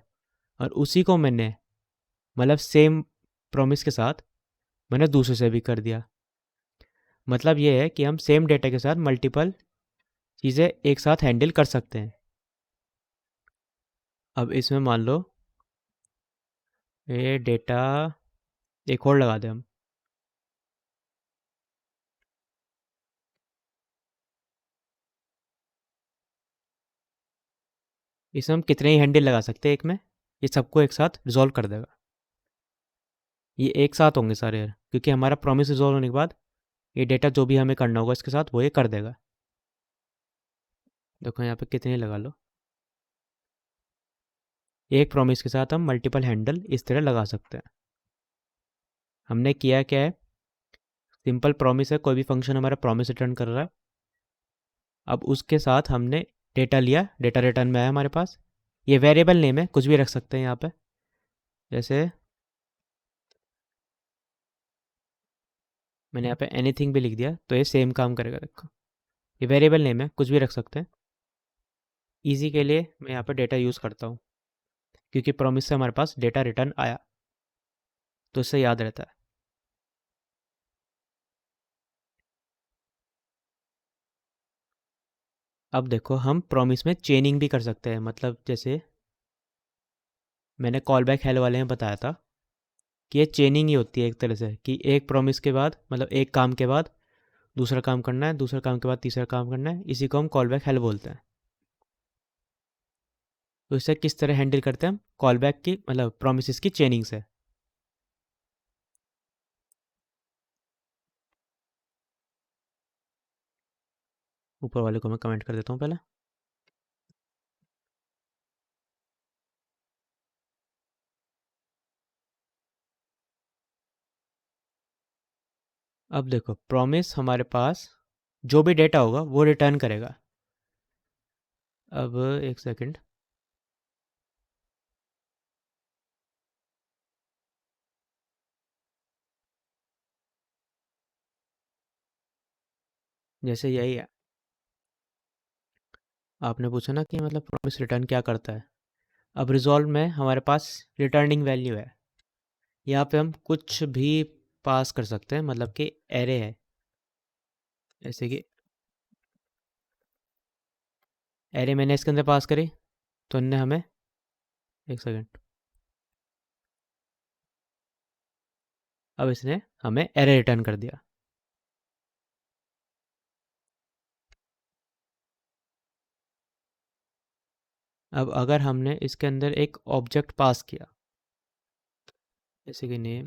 और उसी को मैंने मतलब सेम प्रॉमिस के साथ मैंने दूसरे से भी कर दिया। मतलब ये है कि हम सेम डेटा के साथ मल्टीपल चीज़ें एक साथ हैंडल कर सकते हैं। अब इसमें मान लो ये डेटा एक और लगा दें हम, इसमें हम कितने ही हैंडल लगा सकते हैं एक में, ये सबको एक साथ रिजॉल्व कर देगा। ये एक साथ होंगे सारे यार, क्योंकि हमारा प्रॉमिस रिजॉल्व होने के बाद ये डेटा जो भी हमें करना होगा इसके साथ वो ये कर देगा। देखो यहाँ पे कितने लगा लो, एक प्रॉमिस के साथ हम मल्टीपल हैंडल इस तरह लगा सकते हैं। हमने किया क्या है, सिंपल प्रॉमिस है, कोई भी फंक्शन हमारा प्रॉमिस रिटर्न कर रहा है। अब उसके साथ हमने डेटा लिया, डेटा रिटर्न में आया हमारे पास, ये वेरिएबल नेम है, कुछ भी रख सकते हैं यहाँ पे, जैसे मैंने यहाँ पे एनीथिंग भी लिख दिया तो ये सेम काम करेगा। देखो ये वेरिएबल नेम है, कुछ भी रख सकते हैं। ईजी के लिए मैं यहाँ पे डेटा यूज़ करता हूँ, क्योंकि प्रॉमिस से हमारे पास डेटा रिटर्न आया तो इससे याद रहता है। अब देखो हम प्रॉमिस में चेनिंग भी कर सकते हैं, मतलब जैसे मैंने कॉल बैक हेल वाले में बताया था कि ये चेनिंग ही होती है एक तरह से, कि एक प्रॉमिस के बाद मतलब एक काम के बाद दूसरा काम करना है, दूसरा काम के बाद तीसरा काम करना है, इसी को हम कॉल बैक हेल बोलते हैं। तो इसे किस तरह हैंडल करते हैं हम कॉल बैक की मतलब प्रोमिस की चेनिंग से। ऊपर वाले को मैं कमेंट कर देता हूँ पहले। अब देखो प्रॉमिस हमारे पास जो भी डेटा होगा वो रिटर्न करेगा। अब एक सेकंड, जैसे यही है, आपने पूछा ना कि मतलब प्रॉमिस रिटर्न क्या करता है। अब रिजॉल्व में हमारे पास रिटर्निंग वैल्यू है, यहाँ पे हम कुछ भी पास कर सकते हैं, मतलब कि एरे है, जैसे कि एरे मैंने इसके अंदर पास करी तो इनने हमें, एक सेकंड, अब इसने हमें एरे रिटर्न कर दिया। अब अगर हमने इसके अंदर एक ऑब्जेक्ट पास किया, जैसे कि नेम,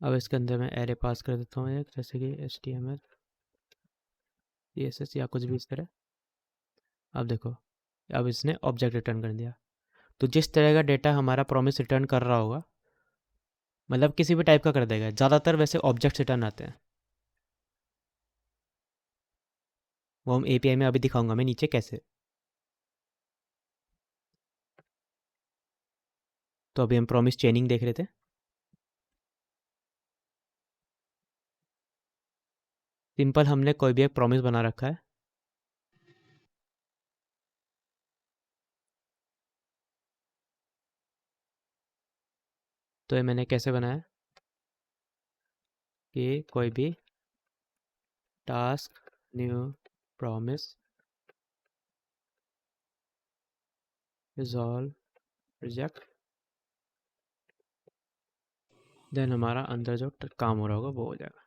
अब इसके अंदर मैं एरे पास कर देता हूँ एक, जैसे कि HTML CSS या कुछ भी इस तरह। अब देखो, अब इसने ऑब्जेक्ट रिटर्न कर दिया। तो जिस तरह का डेटा हमारा प्रॉमिस रिटर्न कर रहा होगा, मतलब किसी भी टाइप का कर देगा, ज़्यादातर वैसे ऑब्जेक्ट रिटर्न आते हैं। वो हम API में अभी दिखाऊंगा मैं नीचे कैसे। तो अभी हम प्रॉमिस चेनिंग देख रहे थे। सिंपल हमने कोई भी एक प्रॉमिस बना रखा है, तो ये मैंने कैसे बनाया कि कोई भी task new promise resolve reject, then हमारा अंदर जो काम हो रहा होगा वो हो जाएगा।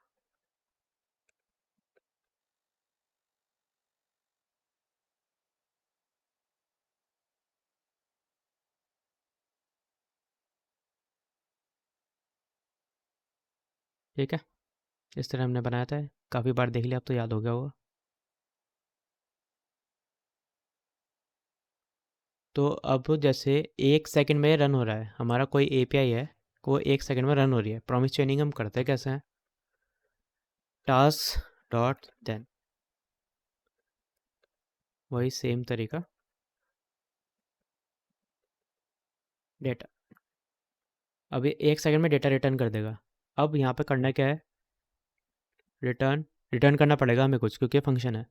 ठीक है, इस तरह हमने बनाया था, काफ़ी बार देख लिया, अब तो याद हो गया होगा। तो अब जैसे 1 सेकंड में रन हो रहा है हमारा कोई API है, वो 1 सेकंड में रन हो रही है। प्रॉमिस चेनिंग हम करते कैसे हैं, टास्क डॉट देन, वही सेम तरीका, डेटा। अब ये 1 सेकंड में डेटा रिटर्न कर देगा। अब यहाँ पे करना क्या है, रिटर्न, रिटर्न करना पड़ेगा हमें कुछ, क्योंकि ये फंक्शन है।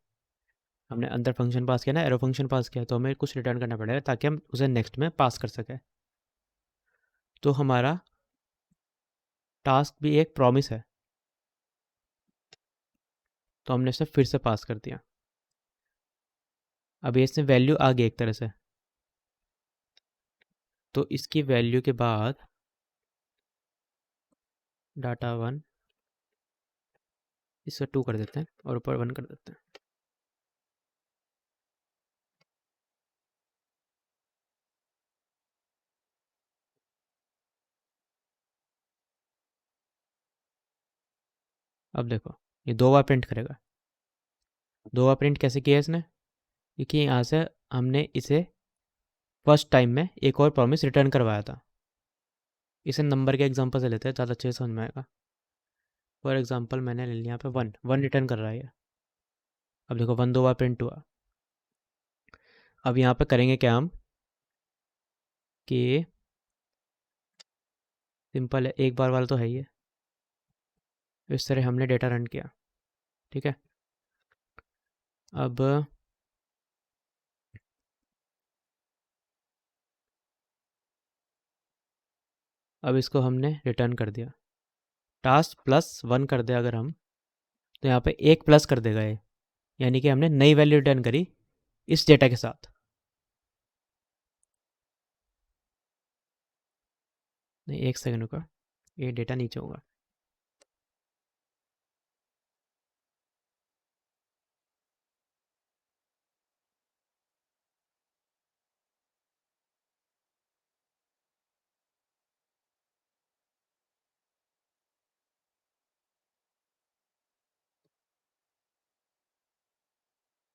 हमने अंदर फंक्शन पास किया ना, एरो फंक्शन पास किया, तो हमें कुछ रिटर्न करना पड़ेगा ताकि हम उसे नेक्स्ट में पास कर सकें। तो हमारा टास्क भी एक प्रॉमिस है, तो हमने इसे फिर से पास कर दिया। अब ये इसमें वैल्यू आ गई एक तरह से, तो इसकी वैल्यू के बाद डाटा 1, इसका 2 कर देते हैं और ऊपर 1 कर देते हैं। अब देखो ये 2 बार प्रिंट करेगा। 2 बार प्रिंट कैसे किया इसने, क्योंकि यहाँ से हमने इसे फर्स्ट टाइम में एक और प्रॉमिस रिटर्न करवाया था। इसे नंबर के एग्जांपल से लेते हैं, ज़्यादा अच्छे से समझ में आएगा। फॉर एग्जांपल मैंने ले लिया यहाँ पे 1, 1 रिटर्न कर रहा है ये। अब देखो 1 2 बार प्रिंट हुआ। अब यहाँ पे करेंगे क्या हम कि सिंपल है, एक बार वाला तो है ही है। इस तरह हमने डेटा रन किया, ठीक है। अब अब इसको हमने रिटर्न कर दिया। टास्क +1 कर दिया अगर हम, तो यहाँ पे एक प्लस कर देगा ये, यानी कि हमने नई वैल्यू रिटर्न करी इस डेटा के साथ। नहीं, 1 सेकंड का, ये डेटा नीचे होगा।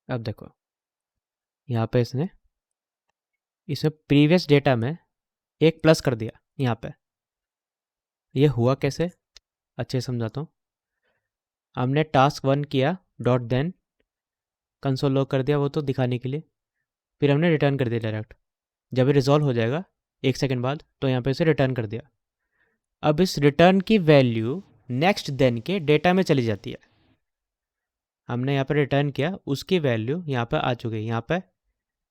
अब देखो, यहाँ पे इसमें प्रीवियस डेटा में एक प्लस कर दिया यहाँ पे। ये हुआ कैसे, अच्छे से समझाता हूँ। हमने टास्क 1 किया, डॉट देन कंसोल लॉग कर दिया, वो तो दिखाने के लिए। फिर हमने रिटर्न कर दिया डायरेक्ट। जब ये रिजॉल्व हो जाएगा 1 सेकंड बाद, तो यहाँ पे इसे रिटर्न कर दिया। अब इस रिटर्न की वैल्यू नेक्स्ट देन के डेटा में चली जाती है। हमने यहाँ पर रिटर्न किया, उसकी वैल्यू यहाँ पर आ चुकी है। यहाँ पर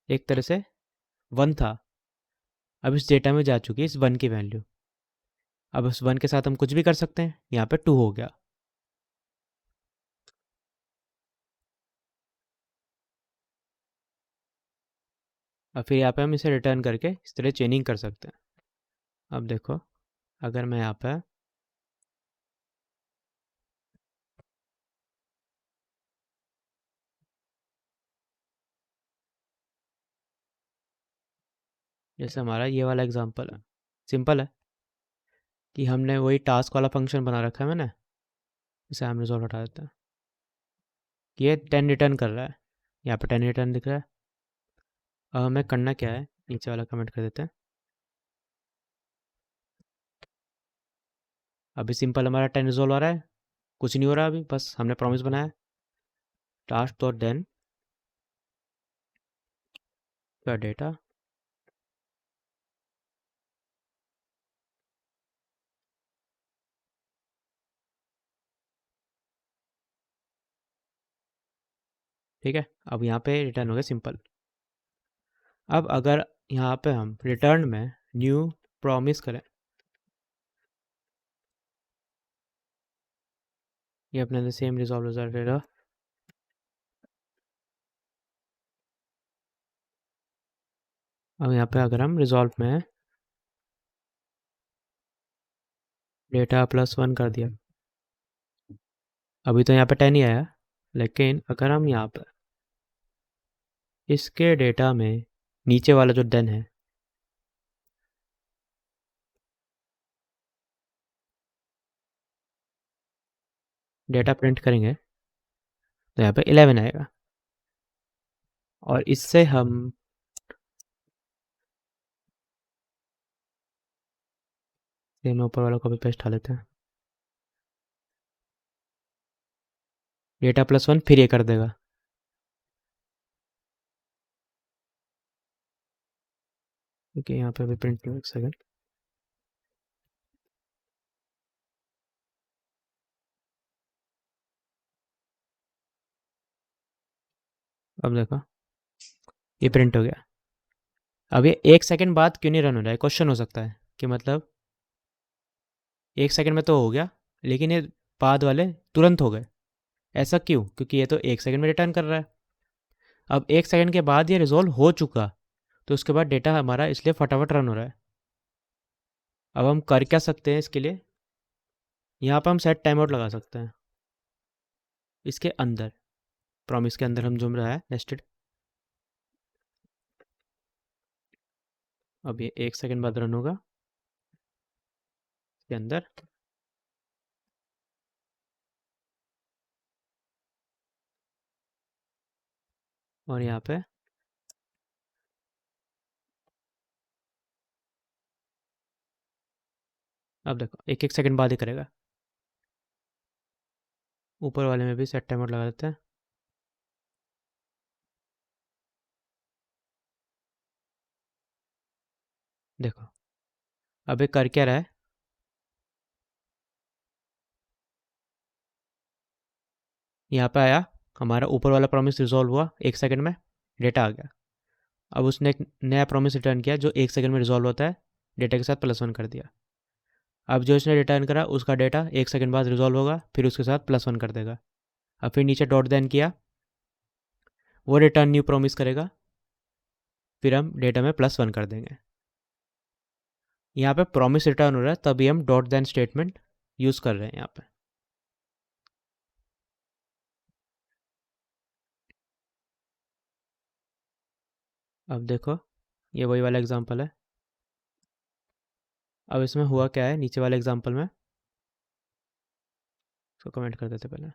एक तरह से 1 था, अब इस डेटा में जा चुकी है इस 1 की वैल्यू। अब उस 1 के साथ हम कुछ भी कर सकते हैं, यहाँ पे 2 हो गया। और फिर यहाँ पे हम इसे रिटर्न करके इस तरह चेनिंग कर सकते हैं। अब देखो, अगर मैं यहाँ पे जैसे हमारा ये वाला एग्जांपल है, सिंपल है कि हमने वही टास्क वाला फंक्शन बना रखा है मैंने। इसे हम रिजॉल्व हटा देते हैं। ये 10 रिटर्न कर रहा है, यहाँ पे 10 रिटर्न दिख रहा है। अब हमें करना क्या है, नीचे वाला कमेंट कर देते हैं। अभी सिंपल हमारा 10 रिजॉल्व आ रहा है, कुछ नहीं हो रहा अभी, बस हमने प्रॉमिस बनाया टास्क डॉट देन का डेटा ठीक है। अब यहाँ पे रिटर्न हो गया सिंपल। अब अगर यहाँ पे हम रिटर्न में न्यू प्रॉमिस करें, ये अपने सेम रिजॉल्व रिजल्ट रहेगा। अब यहाँ पे अगर हम रिजॉल्व में डेटा +1 कर दिया, अभी तो यहाँ पे 10 ही आया, लेकिन अगर हम यहाँ पर इसके डेटा में नीचे वाला जो देन है, डेटा प्रिंट करेंगे, तो यहाँ पे 11 आएगा। और इससे हम सेम ऊपर वाला कॉपी पेस्ट डाल लेते हैं। डेटा +1 फिर ये कर देगा। ओके, यहाँ पे अभी प्रिंट एक सेकंड। अब देखो, ये प्रिंट हो गया। अब ये 1 सेकंड बाद क्यों नहीं रन हो रहा है, क्वेश्चन हो सकता है कि मतलब 1 सेकंड में तो हो गया, लेकिन ये बाद वाले तुरंत हो गए। ऐसा क्यों, क्योंकि ये तो 1 सेकंड में रिटर्न कर रहा है। अब 1 सेकंड के बाद ये रिजॉल्व हो चुका, तो उसके बाद डेटा हमारा इसलिए फटाफट रन हो रहा है। अब हम कर क्या सकते हैं इसके लिए, यहाँ पर हम सेट टाइम आउट लगा सकते हैं। इसके अंदर प्रॉमिस के अंदर हम जो रहा है नेस्टेड, अब ये 1 सेकंड बाद रन होगा इसके अंदर। और यहाँ पे अब देखो, 1 1 सेकंड बाद ही करेगा। ऊपर वाले में भी सेट टाइम आउट लगा देते हैं। देखो, अब ये कर क्या रहा है, यहाँ पे आया, हमारा ऊपर वाला प्रॉमिस रिजॉल्व हुआ 1 सेकंड में, डेटा आ गया। अब उसने एक नया प्रॉमिस रिटर्न किया जो 1 सेकंड में रिजॉल्व होता है, डेटा के साथ +1 कर दिया। अब जो इसने रिटर्न करा उसका डेटा 1 सेकंड बाद रिजॉल्व होगा, फिर उसके साथ +1 कर देगा। अब फिर नीचे डॉट देन किया, वो रिटर्न न्यू प्रॉमिस करेगा, फिर हम डेटा में +1 कर देंगे। यहाँ पे प्रॉमिस रिटर्न हो रहा है, तभी हम डॉट देन स्टेटमेंट यूज़ कर रहे हैं यहाँ पे। अब देखो, ये वही वाला एग्जांपल है। अब इसमें हुआ क्या है, नीचे वाले एग्जांपल में, इसको कमेंट कर देते पहले।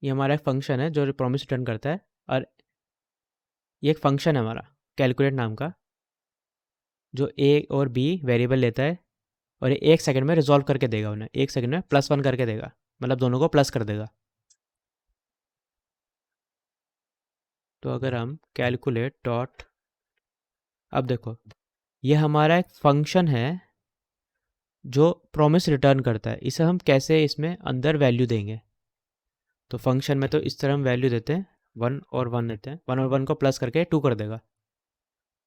ये हमारा एक फंक्शन है जो प्रॉमिस रिटर्न करता है, और ये एक फंक्शन है हमारा कैलकुलेट नाम का, जो ए और बी वेरिएबल लेता है और ये 1 सेकंड में रिजॉल्व करके देगा उन्हें, 1 सेकंड में +1 करके देगा, मतलब दोनों को प्लस कर देगा। तो अगर हम कैलकुलेट डॉट, अब देखो ये हमारा एक फंक्शन है जो प्रॉमिस रिटर्न करता है, इसे हम कैसे इसमें अंदर वैल्यू देंगे। तो फंक्शन में तो इस तरह हम वैल्यू देते हैं, 1 और 1 देते हैं, 1 और 1 को प्लस करके 2 कर देगा।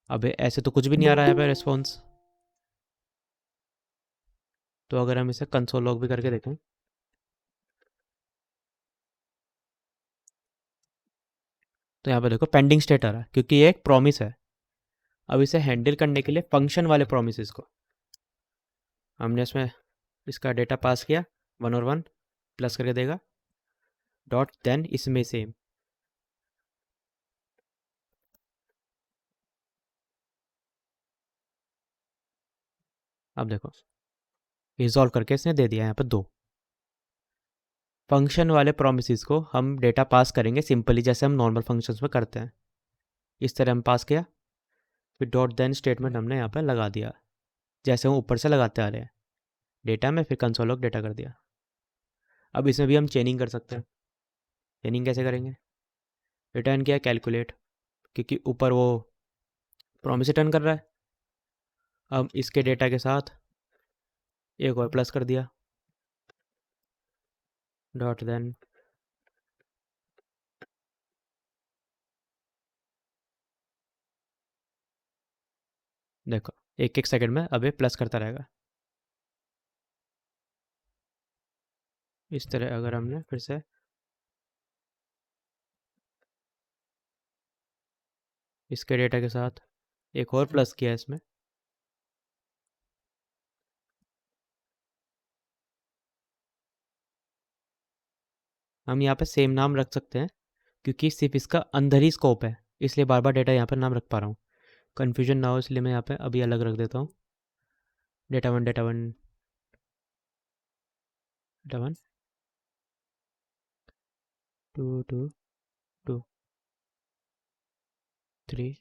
अब ऐसे तो कुछ भी नहीं आ रहा है पे रिस्पॉन्स। तो अगर हम इसे कंसोल लॉग भी करके देखें, तो यहाँ पे देखो पेंडिंग स्टेट आ रहा है, क्योंकि ये एक प्रॉमिस है। अब इसे हैंडल करने के लिए फंक्शन वाले प्रोमिस को हमने इसमें इसका डेटा पास किया, 1 और 1 प्लस करके देगा, डॉट देन इसमें सेम। अब देखो रिजॉल्व करके इसने दे दिया यहाँ पर 2। फंक्शन वाले प्रोमिस को हम डेटा पास करेंगे सिंपली, जैसे हम नॉर्मल फंक्शंस में करते हैं। इस तरह हम पास किया, फिर डॉट देन स्टेटमेंट हमने यहाँ पर लगा दिया, जैसे हम ऊपर से लगाते आ रहे हैं डेटा में, फिर कंसोल लॉग डेटा कर दिया। अब इसमें भी हम चेनिंग कर सकते हैं। चेनिंग कैसे करेंगे, रिटर्न किया कैलकुलेट, क्योंकि ऊपर वो प्रॉमिस रिटर्न कर रहा है। अब इसके डेटा के साथ एक और प्लस कर दिया, डॉट देन देखो 1 1 सेकंड में अब ये प्लस करता रहेगा। इस तरह अगर हमने फिर से इसके डेटा के साथ एक और प्लस किया इसमें, हम यहाँ पे सेम नाम रख सकते हैं, क्योंकि सिर्फ इसका अंदर ही स्कोप है, इसलिए बार बार डेटा यहाँ पर नाम रख पा रहा हूँ। कन्फ्यूजन ना हो इसलिए मैं यहाँ पे अभी अलग रख देता हूँ, data one data one data one 2 2 2 3।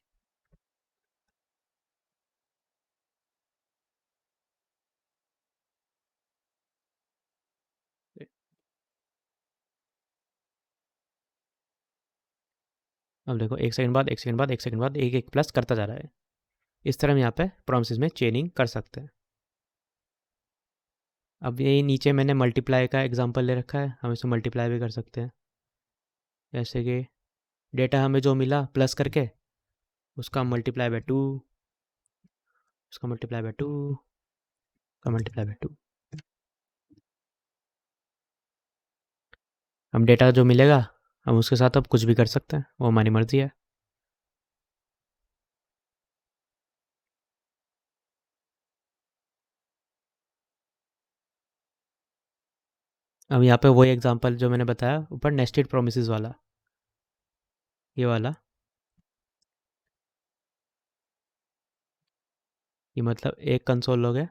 अब देखो 1 सेकंड बाद 1 सेकंड बाद 1 सेकंड बाद एक एक प्लस करता जा रहा है। इस तरह हम यहाँ पे प्रॉमिसेस में चेनिंग कर सकते हैं। अब ये नीचे मैंने मल्टीप्लाई का एग्जांपल ले रखा है, हम इसमें मल्टीप्लाई भी कर सकते हैं। जैसे कि डेटा हमें जो मिला प्लस करके, उसका मल्टीप्लाई बाय 2, उसका मल्टीप्लाई बाय 2, उसका मल्टीप्लाई बाय 2। हम डेटा जो मिलेगा हम उसके साथ अब कुछ भी कर सकते हैं, वो हमारी मर्जी है। अब यहाँ पे वही एग्जांपल जो मैंने बताया ऊपर, नेस्टेड प्रोमिसेस वाला, ये वाला, ये मतलब एक कंसोल लॉग है।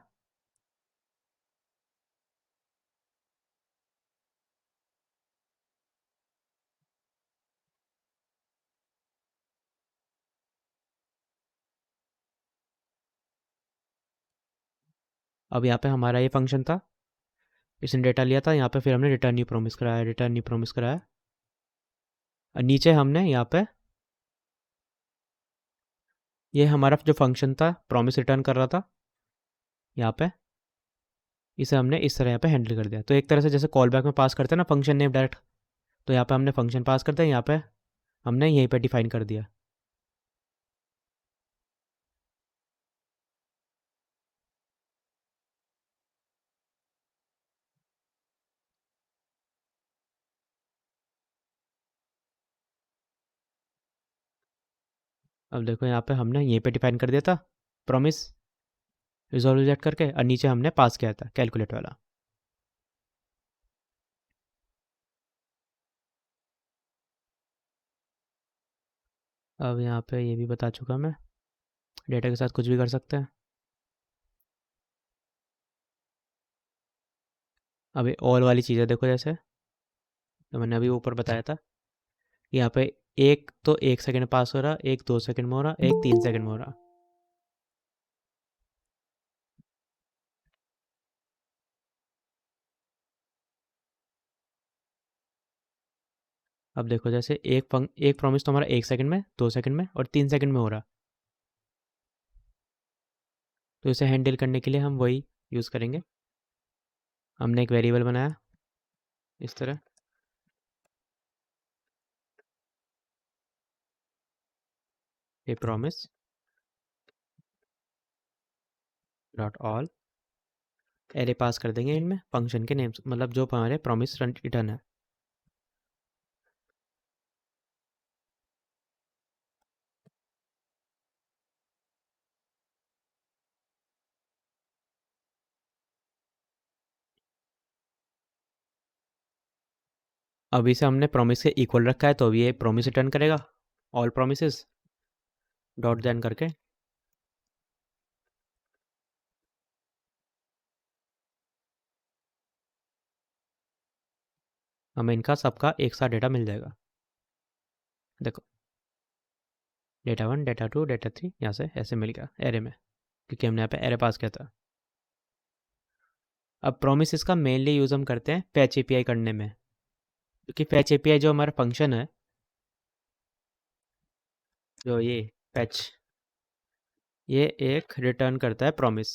अब यहाँ पे हमारा ये फंक्शन था, इसने डेटा लिया था यहाँ पे, फिर हमने रिटर्न न्यू प्रोमिस कराया, रिटर्न न्यू प्रोमिस कराया। और नीचे हमने यहाँ पे ये हमारा जो फंक्शन था प्रॉमिस रिटर्न कर रहा था, यहाँ पे इसे हमने इस तरह यहाँ पे हैंडल कर दिया। तो एक तरह से जैसे कॉल बैक में पास करते हैं ना फंक्शन नेम डायरेक्ट, तो यहाँ पे हमने फंक्शन पास कर दिया, यहाँ पे हमने यहीं पे डिफाइन कर दिया। अब देखो यहाँ पे हमने यहीं पे डिफाइन कर दिया था प्रॉमिस रिजॉल्व रिजेक्ट करके, और नीचे हमने पास किया था कैलकुलेट वाला। अब यहाँ पे ये भी बता चुका मैं, डेटा के साथ कुछ भी कर सकते हैं। अभी ऑल वाली चीज़ें देखो, जैसे तो मैंने अभी ऊपर बताया था, यहाँ पे एक तो 1 सेकंड में पास हो रहा, एक 2 सेकंड में हो रहा, एक 3 सेकंड में हो रहा। अब देखो जैसे एक प्रॉमिस तो हमारा 1 सेकंड में, 2 सेकंड में और 3 सेकंड में हो रहा। तो इसे हैंडल करने के लिए हम वही यूज़ करेंगे। हमने एक वेरिएबल बनाया इस तरह, a promise dot all, array pass कर देंगे इनमें फंक्शन के नेम्स, मतलब जो हमारे प्रॉमिस रिटर्न है। अब इसे हमने प्रॉमिस के इक्वल रखा है, तो अब ये प्रॉमिस रिटर्न करेगा, ऑल प्रॉमिसेस डॉट देन करके। हमें इनका सबका एक साथ डेटा मिल जाएगा। देखो डेटा 1, डेटा 2, डेटा 3 यहाँ से ऐसे मिल गया एरे में, क्योंकि हमने यहाँ पे एरे पास किया था। अब प्रोमिस का मेनली यूज़ हम करते हैं फैच एपीआई करने में, क्योंकि फैच एपीआई जो हमारा फंक्शन है, जो ये फैच, ये एक रिटर्न करता है प्रॉमिस।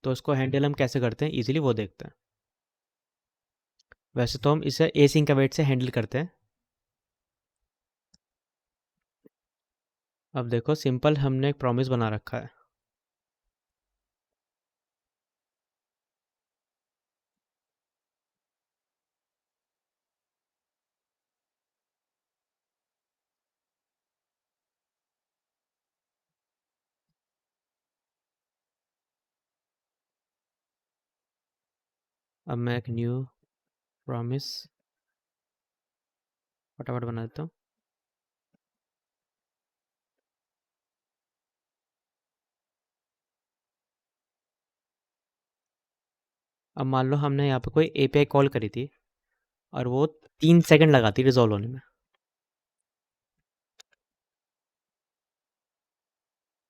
तो उसको हैंडल हम कैसे करते हैं इजीली वो देखते हैं। वैसे तो हम इसे एसिंक अवेट से हैंडल करते हैं। अब देखो सिंपल हमने एक प्रॉमिस बना रखा है। अब मैं एक न्यू प्रॉमिस फटाफट बना देता हूँ। अब मान लो हमने यहाँ पे कोई एपीआई कॉल करी थी और वो 3 सेकंड लगाती रिजॉल्व होने में,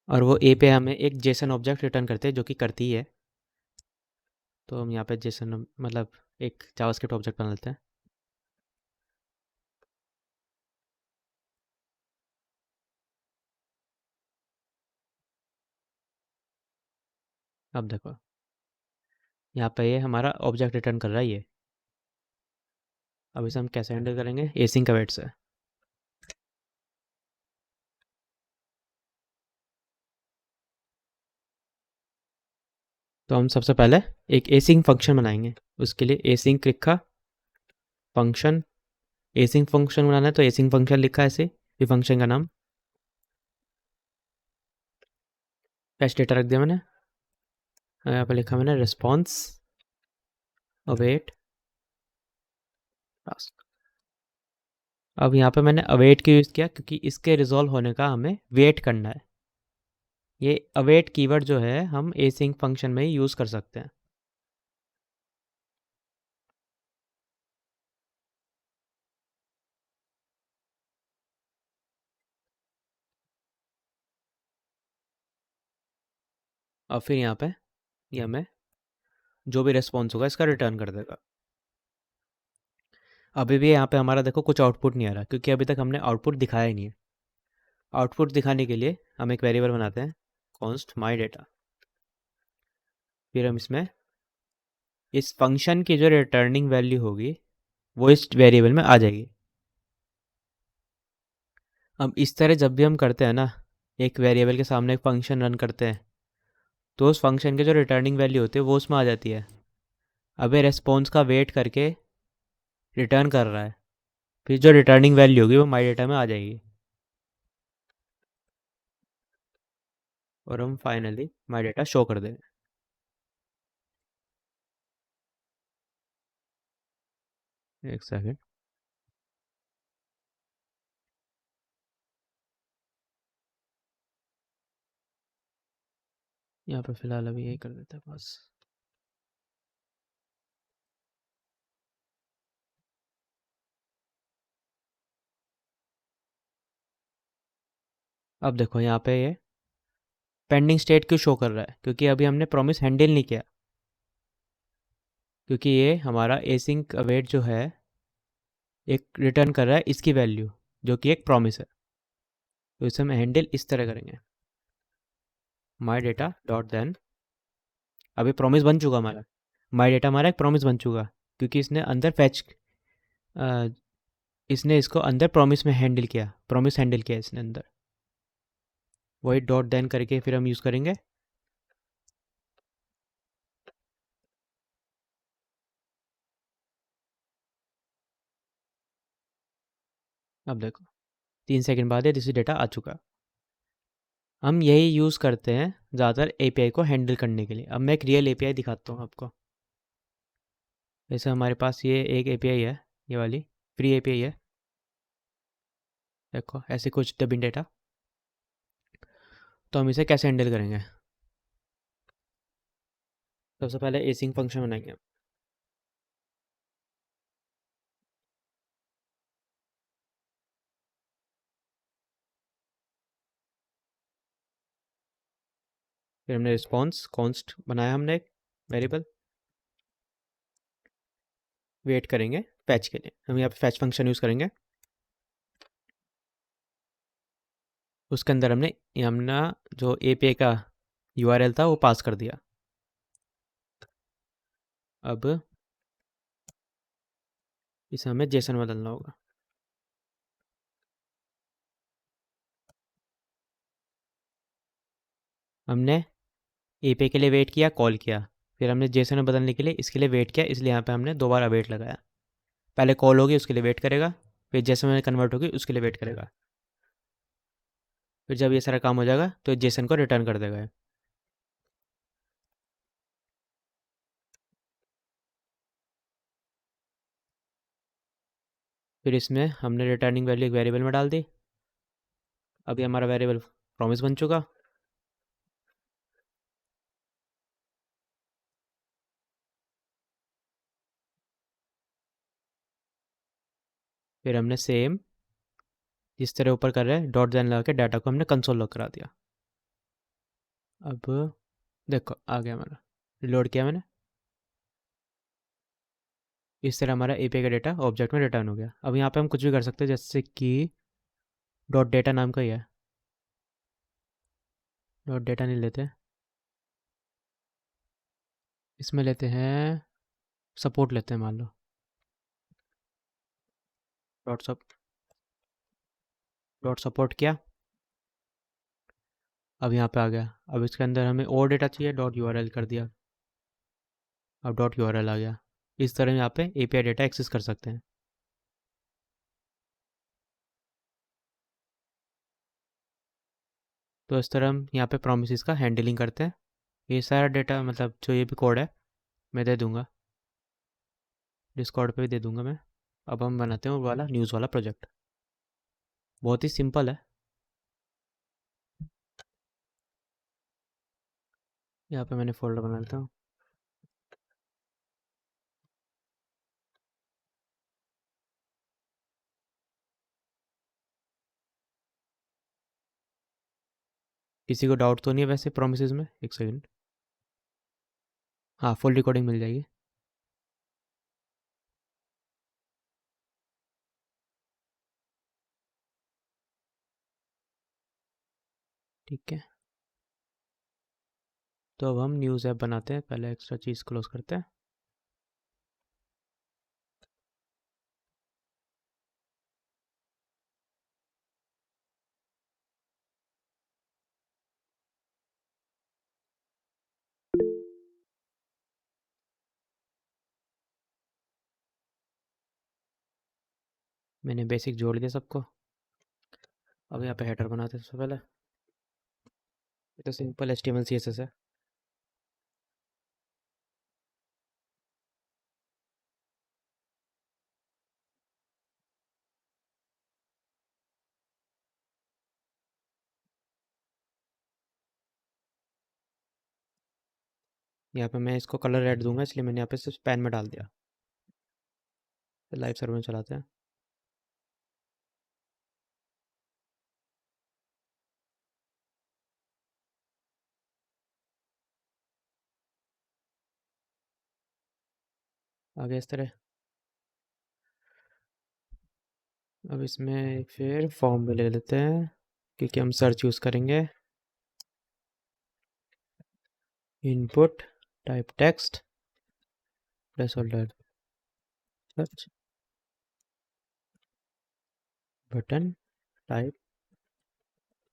और वो एपीआई हमें एक जेसन ऑब्जेक्ट रिटर्न करते हैं जो कि करती है। तो हम यहाँ पे जेसन मतलब एक जावास्क्रिप्ट ऑब्जेक्ट बना लेते हैं। अब देखो यहाँ पे ये हमारा ऑब्जेक्ट रिटर्न कर रहा है ये। अब इसे हम कैसे हैंडल करेंगे, एसिंक अवेट से। तो हम सबसे पहले एक एसिंक फंक्शन बनाएंगे। उसके लिए एसिंक लिखा फंक्शन, एसिंक फंक्शन बनाना है तो एसिंक फंक्शन लिखा है ऐसे, ये फंक्शन का नाम। फैच डेटा रख दिया मैंने, यहाँ पे लिखा मैंने रिस्पॉन्स अवेट टास्क। अब यहाँ पे मैंने अवेट की यूज़ किया क्योंकि इसके रिजॉल्व होने का हमें वेट करना है। ये अवेट कीवर्ड जो है हम एसिंक फंक्शन में ही यूज़ कर सकते हैं। और फिर यहाँ पे ये हमें जो भी रिस्पॉन्स होगा इसका रिटर्न कर देगा। अभी भी यहाँ पे हमारा देखो कुछ आउटपुट नहीं आ रहा, क्योंकि अभी तक हमने आउटपुट दिखाया ही नहीं है। आउटपुट दिखाने के लिए हम एक वेरिएबल बनाते हैं कॉन्स्ट माई डेटा। फिर हम इसमें इस फंक्शन की जो रिटर्निंग वैल्यू होगी वो इस वेरिएबल में आ जाएगी। अब इस तरह जब भी हम करते हैं ना, एक वेरिएबल के सामने एक फंक्शन रन करते हैं, तो उस फंक्शन के जो रिटर्निंग वैल्यू होती है वो उसमें आ जाती है। अब ये रेस्पॉन्स का वेट करके रिटर्न कर रहा है, फिर जो रिटर्निंग वैल्यू होगी वो माई डेटा में आ जाएगी, और हम फाइनली माई डेटा शो कर देंगे। एक सेकेंड। यहाँ पे फिलहाल अभी यही कर देते हैं बस। अब देखो यहाँ पे ये पेंडिंग स्टेट क्यों शो कर रहा है, क्योंकि अभी हमने प्रॉमिस हैंडल नहीं किया। क्योंकि ये हमारा एसिंक अवेट जो है एक रिटर्न कर रहा है इसकी वैल्यू, जो कि एक प्रॉमिस है। तो इसे हम हैंडल इस तरह करेंगे, माई डेटा डॉट देन। अभी प्रॉमिस बन चुका हमारा, माई डेटा हमारा एक प्रॉमिस बन चुका, क्योंकि इसने अंदर फैच, इसने इसको अंदर प्रॉमिस में हैंडल किया, प्रॉमिस हैंडल किया इसने अंदर। वही डॉट देन करके फिर हम यूज़ करेंगे। अब देखो 3 सेकंड बाद ये दिस डेटा आ चुका। हम यही यूज़ करते हैं ज़्यादातर एपीआई को हैंडल करने के लिए। अब मैं एक रियल एपीआई दिखाता हूँ आपको। जैसे हमारे पास ये एक एपीआई है, ये वाली फ्री एपीआई है। देखो ऐसे कुछ डबिंग डेटा। तो हम इसे कैसे हैंडल करेंगे? सबसे पहले एसिंग फंक्शन बनाएंगे। फिर हमने रिस्पॉन्स कॉन्स्ट बनाया, हमने एक वेरिएबल। वेट करेंगे फैच के लिए, हम यहाँ पे फैच फंक्शन यूज़ करेंगे। उसके अंदर हमने जो एपीआई का यूआरएल था वो पास कर दिया। अब इसे हमें जेसन में बदलना होगा। हमने एपीआई के लिए वेट किया, कॉल किया, फिर हमने जेसन में बदलने के लिए इसके लिए वेट किया, इसलिए यहाँ पे हमने दोबारा वेट लगाया। पहले कॉल होगी उसके लिए वेट करेगा, फिर जेसन में कन्वर्ट होगी उसके लिए वेट करेगा, फिर जब ये सारा काम हो जाएगा तो जेसन को रिटर्न कर देगा। फिर इसमें हमने रिटर्निंग वैल्यू एक वेरिएबल में डाल दी। अभी हमारा वेरिएबल प्रॉमिस बन चुका। फिर हमने सेम जिस तरह ऊपर कर रहे हैं डॉट देन लगा के डाटा को हमने कंसोल लॉग करा दिया। अब देखो आ गया हमारा, रिलोड किया मैंने। इस तरह हमारा एपीआई का डेटा ऑब्जेक्ट में रिटर्न हो गया। अब यहाँ पे हम कुछ भी कर सकते हैं, जैसे कि डॉट डेटा नाम का ही है। डॉट डेटा नहीं लेते, इसमें लेते हैं सपोर्ट लेते हैं, मान लो डॉट सब डॉट सपोर्ट किया। अब यहाँ पे आ गया। अब इसके अंदर हमें और डेटा चाहिए, डॉट यूआरएल कर दिया। अब डॉट यूआरएल आ गया। इस तरह यहाँ पे एपीआई डेटा एक्सेस कर सकते हैं। तो इस तरह हम यहाँ पे प्रोमिस का हैंडलिंग करते हैं। ये सारा डेटा मतलब जो ये भी कोड है मैं दे दूँगा, डिस्कॉर्ड पे भी दे दूँगा मैं। अब हम बनाते हैं वो वाला न्यूज़ वाला प्रोजेक्ट। बहुत ही सिंपल है। यहाँ पे मैंने फ़ोल्डर बना लेता हूँ। किसी को डाउट तो नहीं है वैसे प्रोमिस में? एक सेकंड। हाँ, फुल रिकॉर्डिंग मिल जाएगी। ठीक है, तो अब हम न्यूज़ ऐप बनाते हैं। पहले एक्स्ट्रा चीज़ क्लोज करते हैं। मैंने बेसिक जोड़ दिया सबको। अब यहाँ पे हेडर बनाते हैं सबसे पहले। ये तो सिंपल HTML CSS है। यहाँ पे मैं इसको कलर रेड दूंगा, इसलिए मैंने यहाँ पे सिर्फ पेन में डाल दिया। लाइव सर्वर में चलाते हैं। आगे इस तरह। अब इसमें फिर फॉर्म भी ले लेते हैं, क्योंकि हम सर्च यूज़ करेंगे। Input type text place holder search button type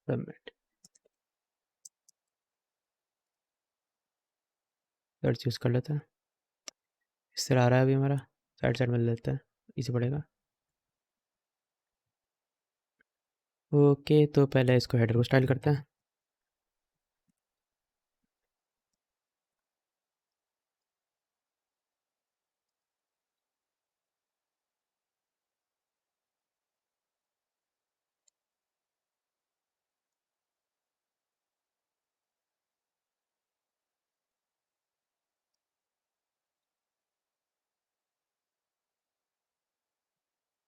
submit. Search use कर लेते हैं। इस तरह आ रहा है अभी हमारा। साइड साइड में ले लेते हैं, इजी पड़ेगा। ओके, तो पहले इसको हेडर को स्टाइल करते हैं।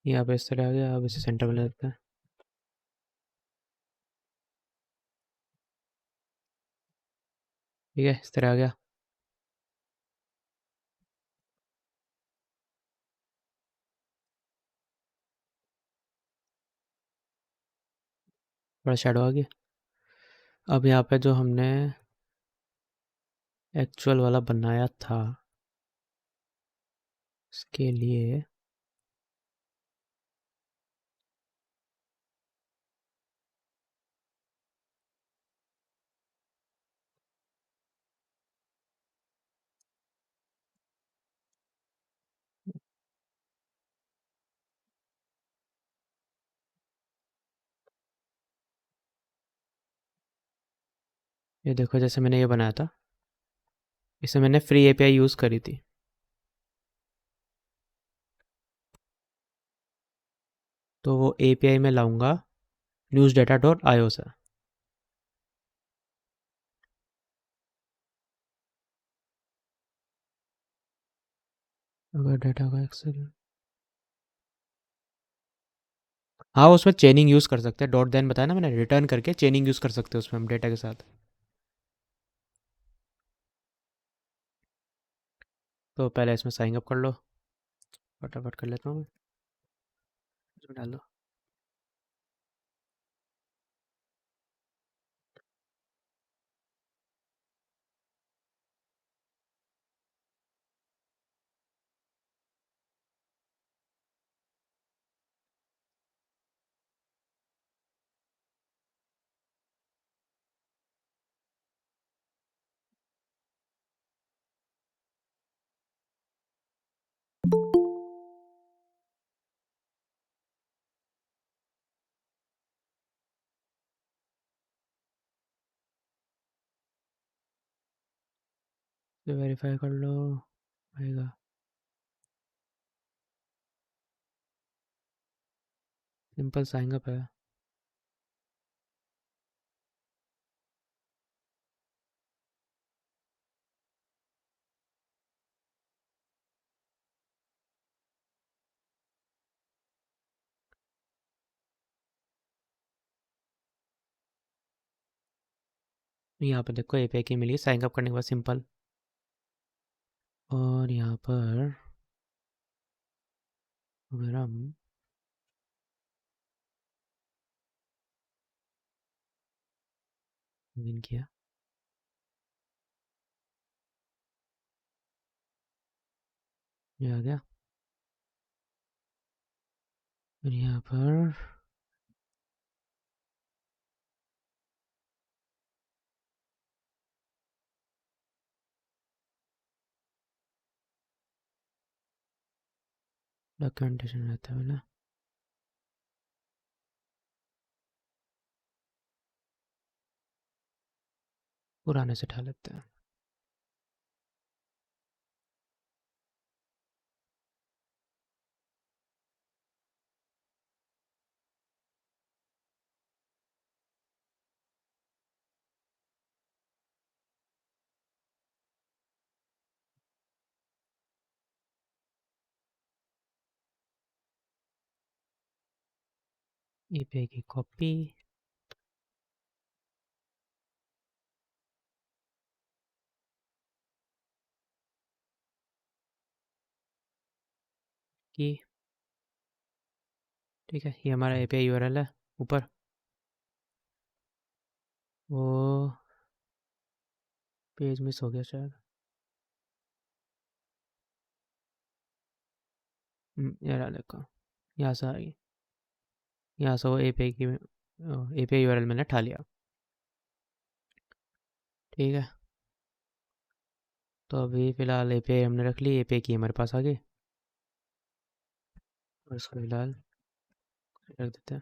यहाँ पे इस तरह आ गया। अब इसे सेंटर में ले लेते हैं। ठीक है, इस तरह आ गया। थोड़ा शेडो आ गया। अब यहाँ पे जो हमने एक्चुअल वाला बनाया था, इसके लिए ये देखो, जैसे मैंने ये बनाया था, इसे मैंने फ्री API यूज़ करी थी। तो वो API में लाऊंगा newsdata.io से। अगर डाटा का एक्सेल, हाँ उसमें चेनिंग यूज़ कर सकते हैं। डॉट देन बताया ना मैंने, रिटर्न करके चेनिंग यूज़ कर सकते हैं उसमें हम डेटा के साथ। तो पहले इसमें साइन अप कर लो। फटाफट कर लेता हूँ मैं। इसमें डाल दो। वेरीफाई कर लो, आएगा। सिंपल साइन अप है। यहाँ पर देखो API की मिली साइन अप करने के बाद सिंपल। और यहाँ पर अगर हम विन किया, ये आ गया। और यहाँ पर डॉक्यूमेंटेशन रहता है ना, पुराने से उठा लेते हैं। ईपीआई की कॉपी, की ठीक है, ये हमारा एपीआई यूआरएल है ऊपर। वो पेज मिस हो गया शायद। ये रहा देखो, यहाँ से आ गई, यहाँ से वो एपीआई की एपीआई यूआरएल मैंने उठा लिया। ठीक है, तो अभी फ़िलहाल एपीआई हमने रख ली, एपीआई की हमारे पास आ गई, और इसको फ़िलहाल रख देते हैं।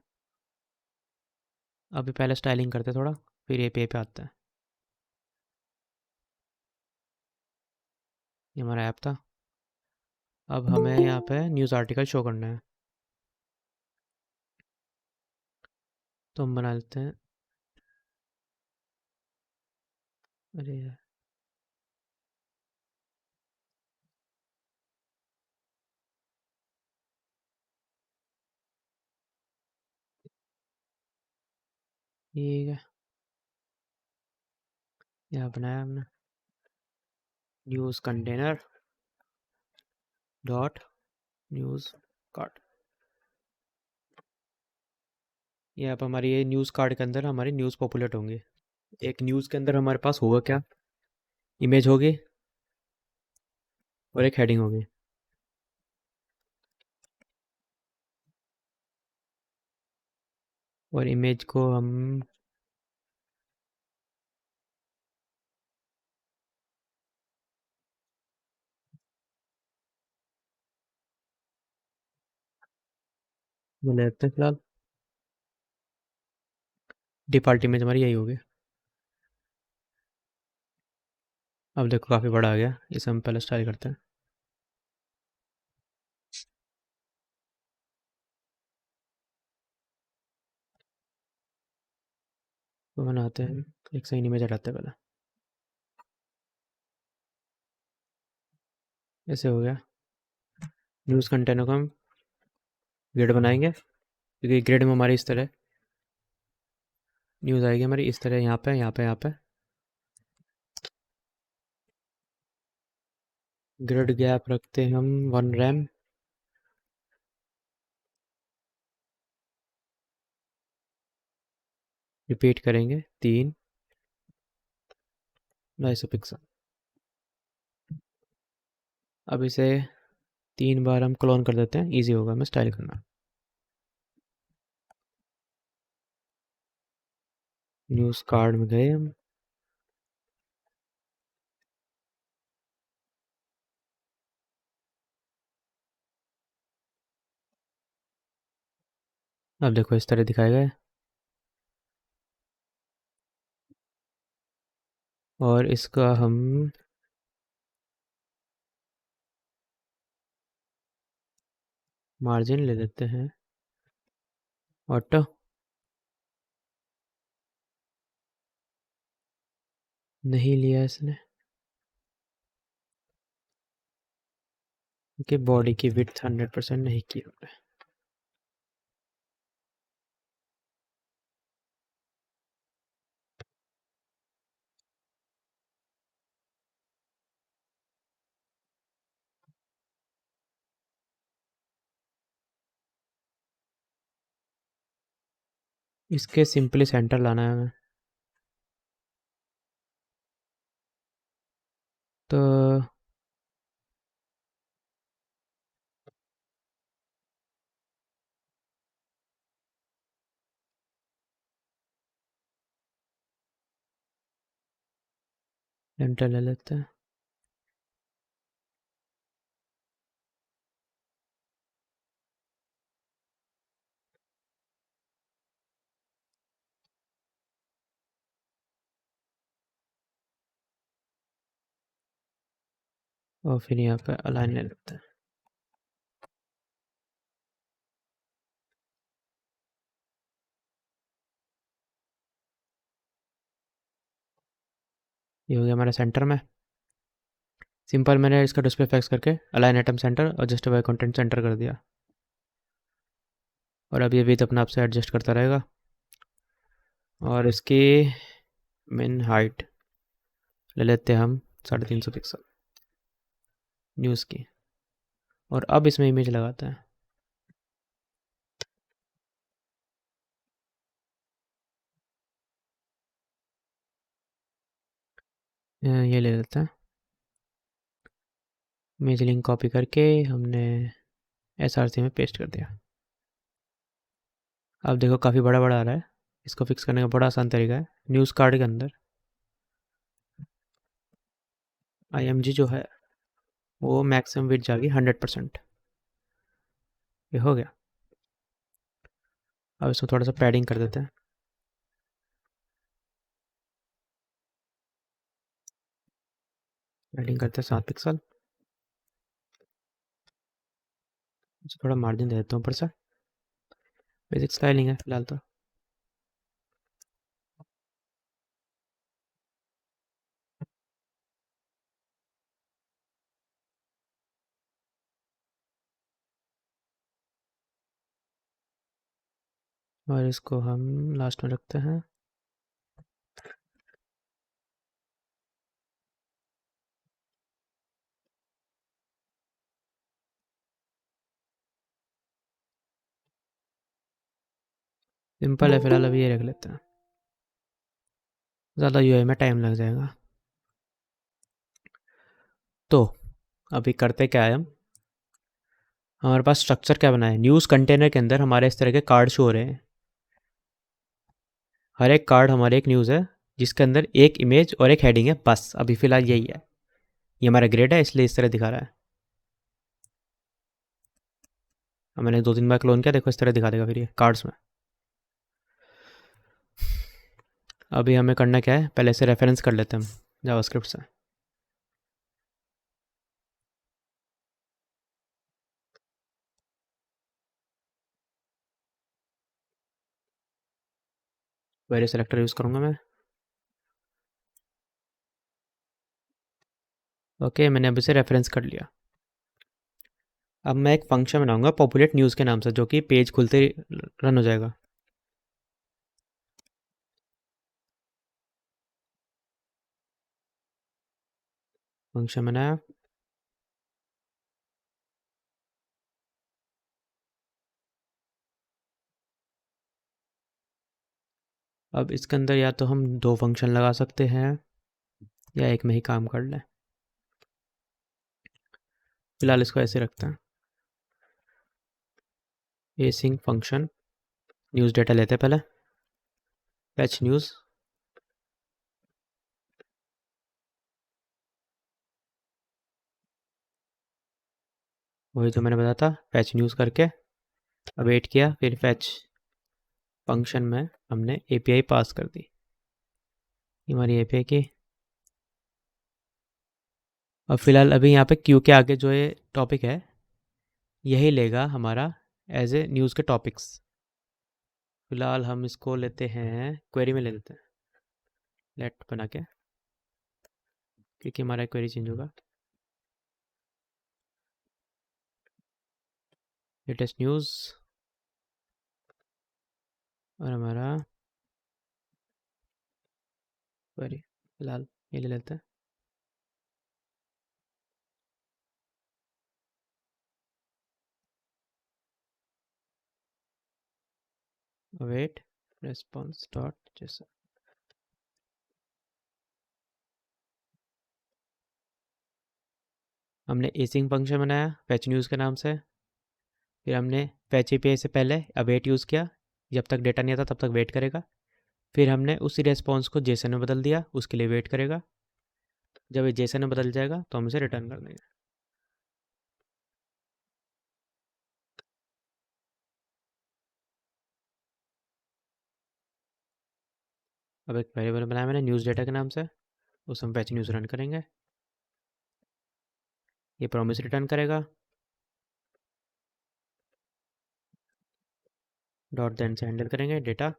अभी पहले स्टाइलिंग करते हैं थोड़ा, फिर एपीआई पे आते हैं। ये हमारा ऐप था। अब हमें यहाँ पे न्यूज़ आर्टिकल शो करना है, तो हम बना लेते हैं। अरे यार, ठीक है, यहाँ बनाया हमने news container dot news card. यहाँ पर हमारी ये न्यूज़ कार्ड के अंदर हमारी न्यूज़ पॉपुलेट होंगी। एक न्यूज़ के अंदर हमारे पास होगा क्या, इमेज होगी और एक हेडिंग होगी। और इमेज को हम ये लेते हैं फिलहाल, डिफ़ॉल्ट इमेज हमारी यही होगी। अब देखो काफ़ी बड़ा आ गया, इसे हम पहले स्टाइल करते हैं। तो बनाते हैं, एक सही इमेज हटाते हैं पहले। ऐसे हो गया। न्यूज़ कंटेनर को हम ग्रिड बनाएंगे, क्योंकि ग्रिड में हमारी इस तरह न्यूज़ आएगी हमारी, इस तरह यहाँ पे यहाँ पे यहाँ पे। ग्रिड गैप रखते हैं हम 1 रैम। रिपीट करेंगे 3 250 पिक्सल। अब इसे 3 बार हम क्लोन कर देते हैं, इजी होगा हमें स्टाइल करना। न्यूज़ कार्ड में गए हम, अब देखो इस तरह दिखाया गया है। और इसका हम मार्जिन ले देते हैं ऑटो। नहीं लिया इसने, कि बॉडी की विड्थ 100% नहीं की हमने। इसके सिंपली सेंटर लाना है हमें, तो सेंटर ले लेते हैं। और फिर यहाँ पे अलाइन ले लेते हैं। ये हो गया हमारे सेंटर में। सिंपल मैंने इसका डिस्प्ले फिक्स करके अलाइन आइटम सेंटर और जस्टिफाई कंटेंट सेंटर कर दिया। और अब ये विथ अपने आप से एडजस्ट करता रहेगा। और इसकी मिन हाइट ले लेते हैं हम 350 पिक्सल न्यूज़ की। और अब इसमें इमेज लगाते हैं। ये ले लेते हैं। इमेज लिंक कॉपी करके हमने SRC में पेस्ट कर दिया। अब देखो काफ़ी बड़ा बड़ा आ रहा है। इसको फिक्स करने का बड़ा आसान तरीका है। न्यूज़ कार्ड के अंदर IMG जो है वो मैक्सिमम विड्थ जाएगी 100%। ये हो गया। अब इसमें थोड़ा सा पैडिंग कर देते हैं। पैडिंग करते हैं 7 पिक्सल। थोड़ा मार्जिन दे देता हूँ ऊपर से। बेसिक स्टाइलिंग है फिलहाल तो। और इसको हम लास्ट में रखते हैं। सिंपल है फिलहाल, अभी ये रख लेते हैं। ज़्यादा UI में टाइम लग जाएगा। तो अभी करते क्या है हम, हमारे पास स्ट्रक्चर क्या बना है। न्यूज़ कंटेनर के अंदर हमारे इस तरह के कार्ड शो हो रहे हैं। हर एक कार्ड हमारे एक न्यूज़ है जिसके अंदर एक इमेज और एक हेडिंग है। बस अभी फ़िलहाल यही है। ये हमारा ग्रेड है इसलिए इस तरह दिखा रहा है। अब मैंने 2-3 बार क्लोन किया, देखो इस तरह दिखा देगा फिर ये कार्ड्स में। अभी हमें करना क्या है, पहले से रेफरेंस कर लेते हैं हम जावास्क्रिप्ट से। क्वेरी सेलेक्टर यूज़ करूँगा मैं। ओके, मैंने अभी से रेफरेंस कर लिया। अब मैं एक फंक्शन बनाऊंगा पॉपुलेट न्यूज़ के नाम से, जो कि पेज खुलते ही रन हो जाएगा। फंक्शन बनाया। अब इसके अंदर या तो हम 2 फंक्शन लगा सकते हैं या एक में ही काम कर लें। फिलहाल इसको ऐसे रखते हैं। एसिंक फंक्शन न्यूज़ डेटा लेते हैं पहले। Fetch news. वही जो मैंने बताया था, फैच न्यूज़ करके अवेट किया, फिर फैच फंक्शन में हमने API पास कर दी। ये हमारी API की। अब फिलहाल अभी यहाँ पे क्यू के आगे जो ये टॉपिक है यही लेगा हमारा एज ए न्यूज़ के टॉपिक्स। फिलहाल हम इसको लेते हैं क्वेरी में ले लेते हैं, लेट बना के, क्योंकि हमारा क्वेरी चेंज होगा। लेटेस्ट न्यूज़ और हमारा क्वेरी फिलहाल ये ले लेते हैं। Wait response dot JSON. हमने एसिंग फंक्शन बनाया फैच न्यूज़ के नाम से। फिर हमने फैच API से पहले अवेट यूज़ किया, जब तक डेटा नहीं आता तब तक वेट करेगा। फिर हमने उसी रेस्पॉन्स को जेसन में बदल दिया, उसके लिए वेट करेगा। जब ये जेसन में बदल जाएगा तो हम इसे रिटर्न कर देंगे। अब एक वेरिएबल बनाया मैंने न्यूज़ डेटा के नाम से, उस हम फैच न्यूज़ रन करेंगे। ये प्रॉमिस रिटर्न करेगा, डॉट देन से हैंडल करेंगे डेटा।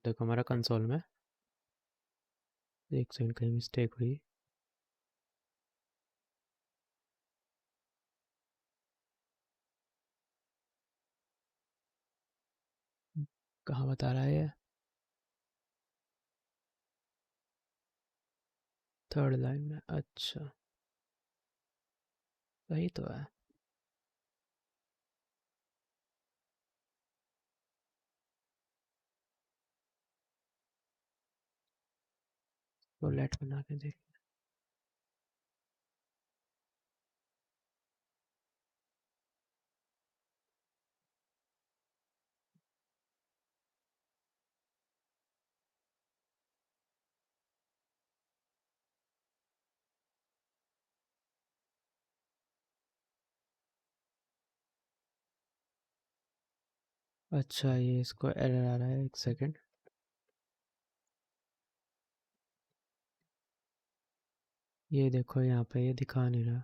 देखो हमारा कंसोल में, एक सेकंड कहीं मिस्टेक हुई। कहाँ बता रहा है ये? थर्ड लाइन में, अच्छा सही तो है। तो लेट बना के देख। अच्छा ये इसको एरर आ रहा है, एक सेकंड। ये देखो यहाँ पे ये दिखा नहीं रहा,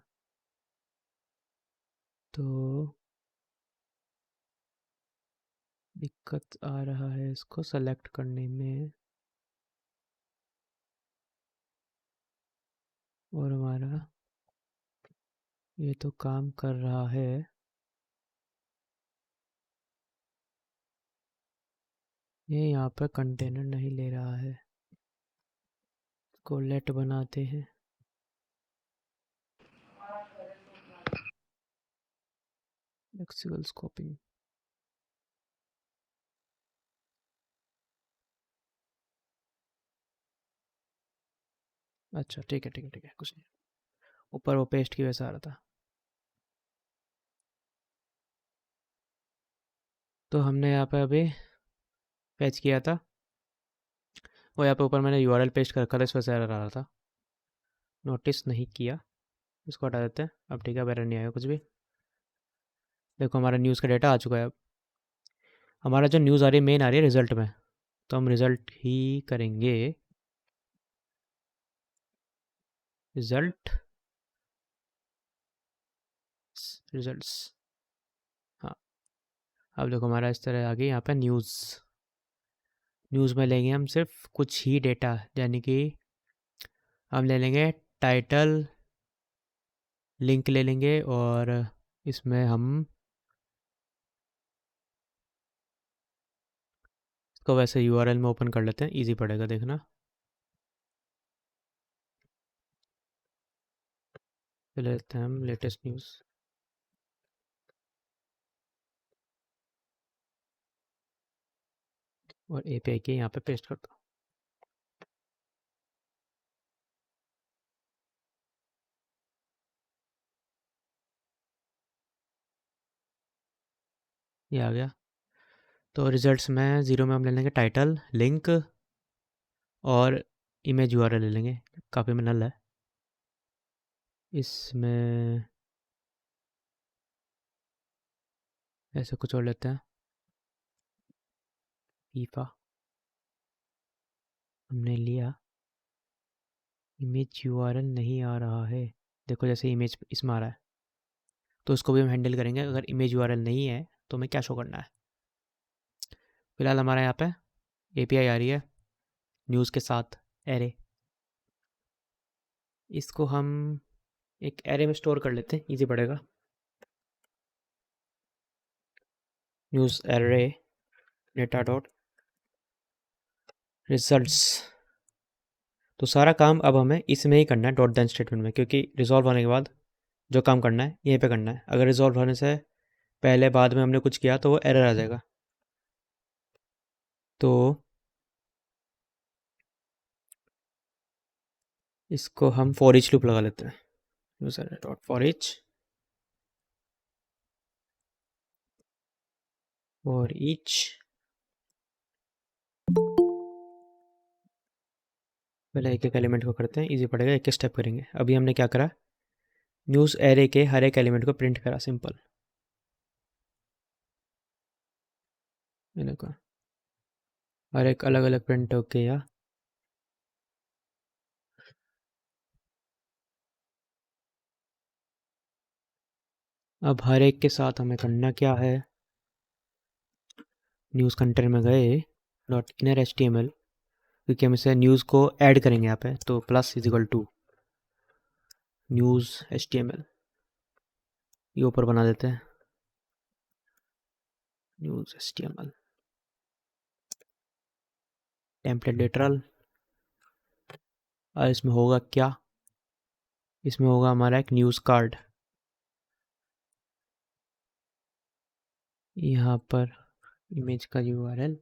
तो दिक्कत आ रहा है इसको सेलेक्ट करने में। और हमारा ये तो काम कर रहा है, ये यहाँ पर कंटेनर नहीं ले रहा है। इसको लेट बनाते हैं। लेक्सिकल स्कोपिंग, अच्छा ठीक है ठीक है ठीक है, कुछ नहीं। ऊपर वो पेस्ट की वजह से आ रहा था। तो हमने यहाँ पे अभी फैच किया था, वो यहाँ पे ऊपर मैंने यूआरएल पेस्ट कर रखा था, इस वजह से एरर आ रहा था। नोटिस नहीं किया, इसको हटा देते हैं। अब ठीक है, एरर नहीं आएगा कुछ भी। देखो हमारा न्यूज़ का डेटा आ चुका है। अब हमारा जो न्यूज़ आ रही है मेन आ रही है रिजल्ट में, तो हम रिजल्ट ही करेंगे। रिजल्ट, रिजल्ट्स, हाँ। अब देखो हमारा इस तरह आ गई यहाँ पे न्यूज़। न्यूज़ में लेंगे हम सिर्फ कुछ ही डेटा, यानी कि हम ले लेंगे टाइटल, लिंक ले लेंगे, और इसमें हम इसको वैसे यूआरएल में ओपन कर लेते हैं, इजी पड़ेगा देखना। ले लेते हैं हम लेटेस्ट न्यूज़, और एपीआई के यहाँ पे पेस्ट करता हूँ। ये आ गया। तो रिजल्ट्स में ज़ीरो में हम ले लेंगे टाइटल, लिंक और इमेज यूआरएल ले लेंगे। काफ़ी में नल है। इसमें ऐसे कुछ और लेते हैं, फीफा हमने लिया। इमेज यूआरएल नहीं आ रहा है, देखो जैसे इमेज इसमें आ रहा है, तो उसको भी हम हैंडल करेंगे। अगर इमेज यूआरएल नहीं है तो हमें क्या शो करना है। फिलहाल हमारा यहाँ पे एपीआई आ रही है न्यूज़ के साथ एरे, इसको हम एक एरे में स्टोर कर लेते हैं, इजी पड़ेगा। News array data dot results. तो सारा काम अब हमें इसमें ही करना है, डॉट देन स्टेटमेंट में, क्योंकि रिजॉल्व होने के बाद जो काम करना है यहीं पे करना है। अगर रिजॉल्व होने से पहले बाद में हमने कुछ किया तो वो एरर आ जाएगा। तो इसको हम फॉर ईच लूप लगा लेते हैं। यूजर डॉट फॉर ईच पहले एक एक एलिमेंट को करते हैं, इजी पड़ेगा, एक एक स्टेप करेंगे। अभी हमने क्या करा, न्यूज़ एरे के हर एक एलिमेंट को प्रिंट करा, सिंपल। मैंने कहा और एक अलग अलग प्रिंट होके या अब हर एक के साथ हमें करना क्या है, न्यूज़ कंटेंट में गए, dot inner H T M L, क्योंकि हम इसे न्यूज़ को ऐड करेंगे यहाँ पे, तो plus is equal to news H T M L, ये ऊपर बना देते हैं news H T M L, template literal. और इसमें होगा क्या, इसमें होगा हमारा एक न्यूज़ कार्ड, यहाँ पर इमेज का यूआरएल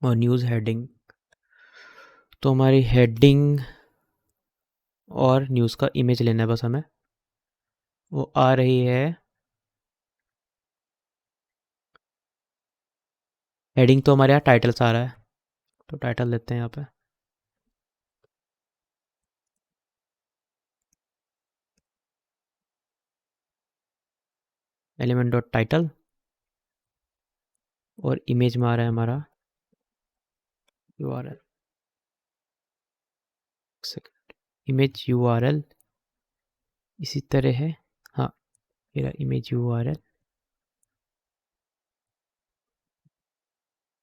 और न्यूज़ हेडिंग। तो हमारी हेडिंग और न्यूज़ का इमेज लेना है बस हमें, वो आ रही है, हेडिंग तो हमारे यहाँ टाइटल से आ रहा है, तो टाइटल लेते हैं यहाँ पे, एलिमेंट डॉट टाइटल, और इमेज में आ रहा है हमारा यूआरएल, इमेज यूआरएल इसी तरह है, हाँ मेरा इमेज यूआरएल